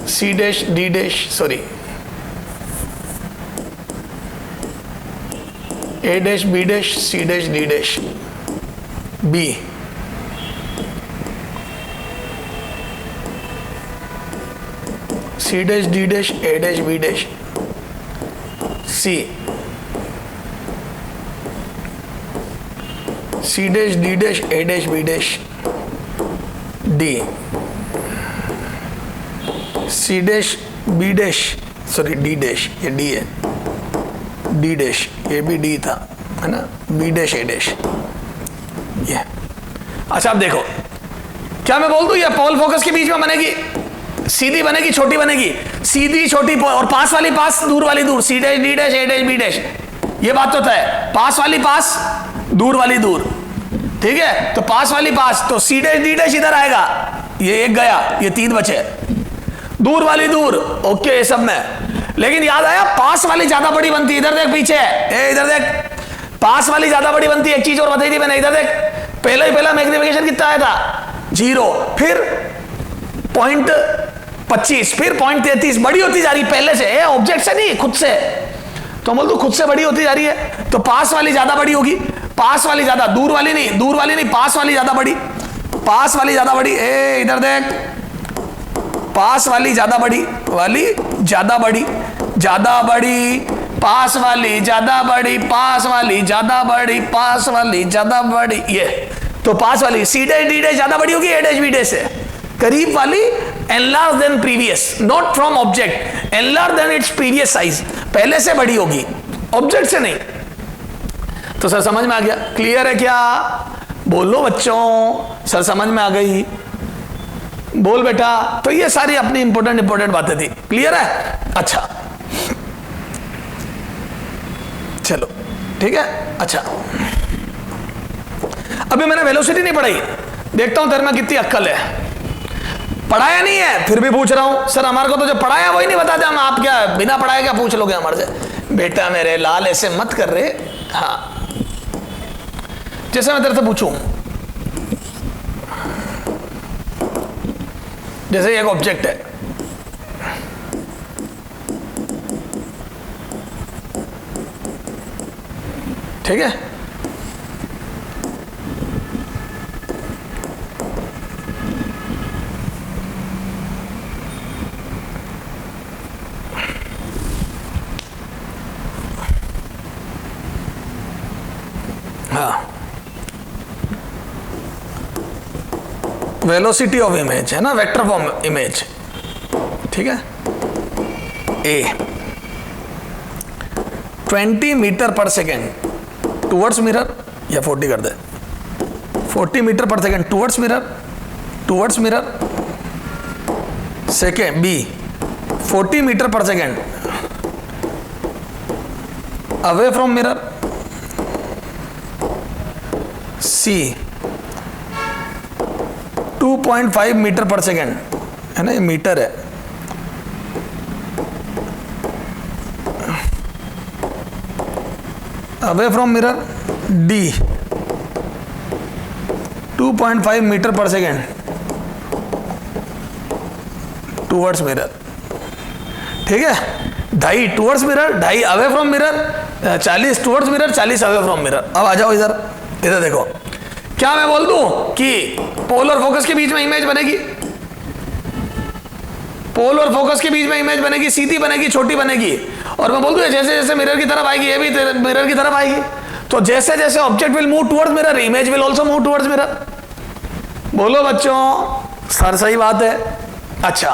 C dash D dash, sorry A dash B dash C dash D dash B, C dash D dash A dash B dash C, C dash D dash A dash B dash D, C dash B dash, sorry D dash, ये D है, D dash, ये भी D था है ना, B dash A dash, ये। अच्छा अब देखो, क्या मैं बोल दूं ये पोल फोकस के बीच में बनेगी, सीधी बनेगी छोटी बनेगी, सीधी छोटी और पास वाली पास, दूर वाली दूर, सी dash D dash A dash B dash, ये बात तो है। पास वाली पास, दूर वाली दूर, ठीक है? तो पास वाली पास, तो सी डैश डी डैश इधर आएगा, ये एक गया, ये 3 बचे। दूर वाली दूर, ओके ये सब में। लेकिन याद आया पास वाली ज्यादा बड़ी बनती है, इधर देख पीछे, ए इधर देख, पास वाली ज्यादा बड़ी बनती है। एक चीज और बताई थी मैंने, इधर देख, पहला मैग्निफिकेशन कितना आया था? 0, फिर 0.25, फिर 0.33, बड़ी होती जा रही पहले से, ऑब्जेक्ट से नहीं, खुद से। तो बोल दो खुद से बड़ी होती जा रही है, तो पास वाली ज्यादा बड़ी होगी, पास वाली ज्यादा, दूर वाली नहीं, पास वाली ज्यादा बड़ी, पास वाली ज्यादा बड़ी, ए इधर देख, पास वाली ज्यादा बड़ी, वाली ज्यादा बड़ी, ज्यादा बड़ी, पास वाली ज्यादा बड़ी, पास वाली ज्यादा बड़ी, पास वाली ज्यादा बड़ी, ये। तो पास वाली सी डैश डी डैश ज्यादा बड़ी होगी ए डैश बी डैश से, करीब वाली enlarged than previous, not from object, enlarged than its previous size, पहले से बड़ी होगी, ऑब्जेक्ट से नहीं। तो सर समझ में आ गया? क्लियर है क्या? बोलो बच्चों, सर समझ में आ गई? बोल बेटा। तो ये सारी अपनी इंपॉर्टेंट बातें थी। क्लियर है? अच्छा चलो ठीक है। अच्छा अभी मैंने वेलोसिटी नहीं पढ़ाई, देखता हूं तेरे में कितनी अक्ल है। पढ़ाया नहीं है फिर भी पूछ रहा हूं, सर हमारे को तो जो पढ़ाया वही नहीं बताते हम, आप क्या बिना पढ़ाए क्या पूछ लोगे हमारे से? बेटा मेरे लाल ऐसे मत कर रहे। हाँ जैसे मैं तेरे से पूछूं, जैसे एक ऑब्जेक्ट है, ठीक है, हाँ वेलोसिटी ऑफ इमेज है ना, वेक्टर फॉर्म इमेज, ठीक है। A 20 metre per second towards mirror, या 40 कर दे, 40 metre per second towards mirror second. B 40 metre per second away from mirror. C 2.5 metre per second, है ना, ये मीटर है, away from mirror. D 2.5 metre per second towards mirror, ठीक है। 2.5 towards mirror, 2.5 away from mirror, 40 towards mirror, 40 away from mirror. अब आ जाओ इधर, इधर देखो, क्या मैं बोल दूं कि पोल और फोकस के बीच में इमेज बनेगी, पोल और फोकस के बीच में इमेज बनेगी, सीधी बनेगी, छोटी बनेगी, और मैं बोल दूं जैसे जैसे मिरर की तरफ आएगी ये भी मिरर की तरफ आएगी, तो जैसे जैसे object will move towards mirror, image will also move towards mirror. बोलो बच्चों, सर सही बात है। अच्छा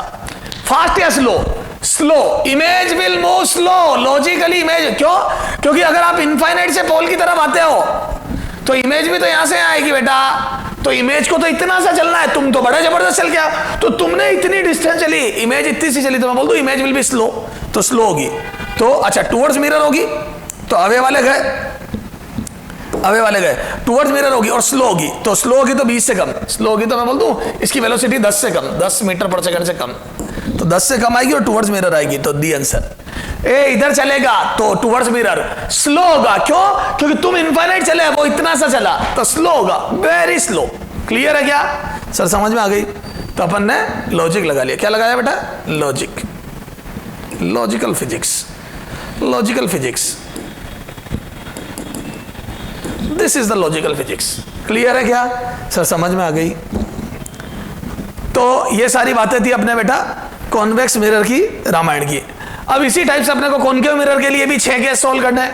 फास्ट या slow? Slow. Image will move slow, logically image, क्यों? क्योंकि अगर आप इनफाइनाइट से पोल की तरफ आते हो तो इमेज भी तो यहां से आएगी बेटा, तो इमेज को तो इतना सा चलना है, तुम तो बड़े जबरदस्त चल गया, तो तुमने इतनी डिस्टेंस चली, इमेज इतनी सी चली, तो मैं बोल दूं इमेज विल बी स्लो, तो स्लो होगी। तो अच्छा टुवर्ड्स मिरर होगी तो अवे वाले गए, टुवर्ड्स मिरर होगी और स्लो होगी, तो स्लो होगी तो 20 से कम, स्लो होगी तो मैं बोल दूं इसकी वेलोसिटी 10 से कम, 10 मीटर पर सेकंड से कम, तो 10 से कम आएगी और टुवर्ड्स मिरर आएगी, तो दी आंसर। ए इधर चलेगा तो टुवर्ड्स मिरर स्लो होगा, क्यों? क्योंकि तुम इनफाइनाइट चले, वो इतना सा चला, तो स्लो होगा, वेरी स्लो। क्लियर है क्या सर? समझ में आ गई? तो अपन ने लॉजिक लगा लिया। क्या लगाया बेटा? Logic, logical physics, logical physics, this is the logical physics. Clear है क्या सर? समझ में आ गई? तो ये सारी बातें थी अपने बेटा कॉन्वेक्स मिरर की, रामायण की। अब इसी टाइप से अपने को कॉनकेव मिरर के लिए भी 6 केस सोल्व करना है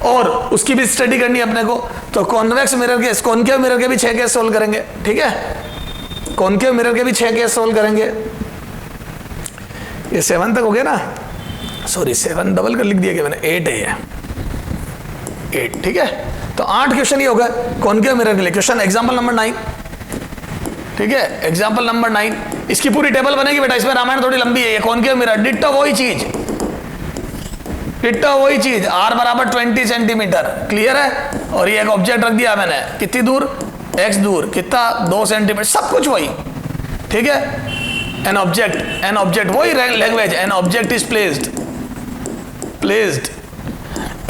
और उसकी भी स्टडी करनी है अपने को, तो कॉन्वेक्स मिरर के, कॉनकेव मिरर के भी 6 केस सोल्व करेंगे, ठीक है। कॉनकेव मिरर के भी 6 केस सोल्व करेंगे। ये 7 तक हो गया ना, सॉरी 7 डबल कर लिख दिया कि मैंने, 8 है ये, 8, ठीक है। तो 8 क्वेश्चन ही हो गए कॉनकेव मिरर के लिए। क्वेश्चन एग्जाम्पल नंबर 9, ठीक है, एग्जाम्पल नंबर 9, इसकी पूरी टेबल बनेगी बेटा, इसमें रामायण थोड़ी लंबी है। ये कॉनकेव मिरर, डिट्टो वही चीज, डिट्टो वही चीज, r बराबर 20 सेंटीमीटर, क्लियर है। और ये एक ऑब्जेक्ट रख दिया मैंने, कितनी दूर? x दूर, कितना? 2 सेंटीमीटर, सब कुछ वही, ठीक है। एन ऑब्जेक्ट वही language, an object is placed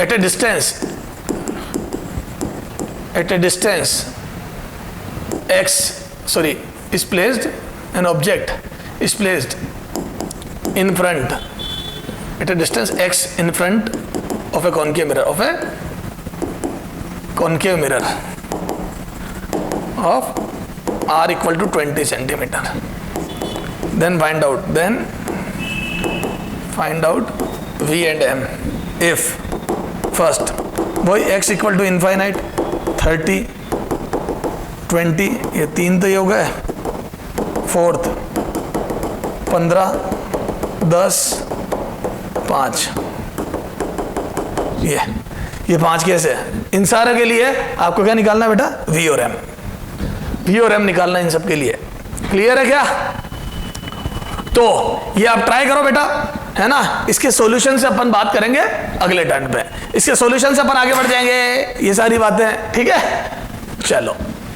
at A distance x, sorry, is placed, an object is placed in front at a distance x in front of a concave mirror, of r equal to 20 centimeter. Then find out v and m if first वही x equal to infinite 30 20, ये 3 तो ये हो गए, 4th 15 10 5, ये 5 कैसे? इन सारे के लिए आपको क्या निकालना है बेटा? v और m, v और m निकालना इन सब के लिए। क्लियर है क्या? तो ये आप ट्राई करो बेटा, है ना। इसके सॉल्यूशन से अपन बात करेंगे अगले टर्न पे। इसके सॉल्यूशन से अपन आगे बढ़ जाएंगे, ये सारी बातें, ठीक है। चलो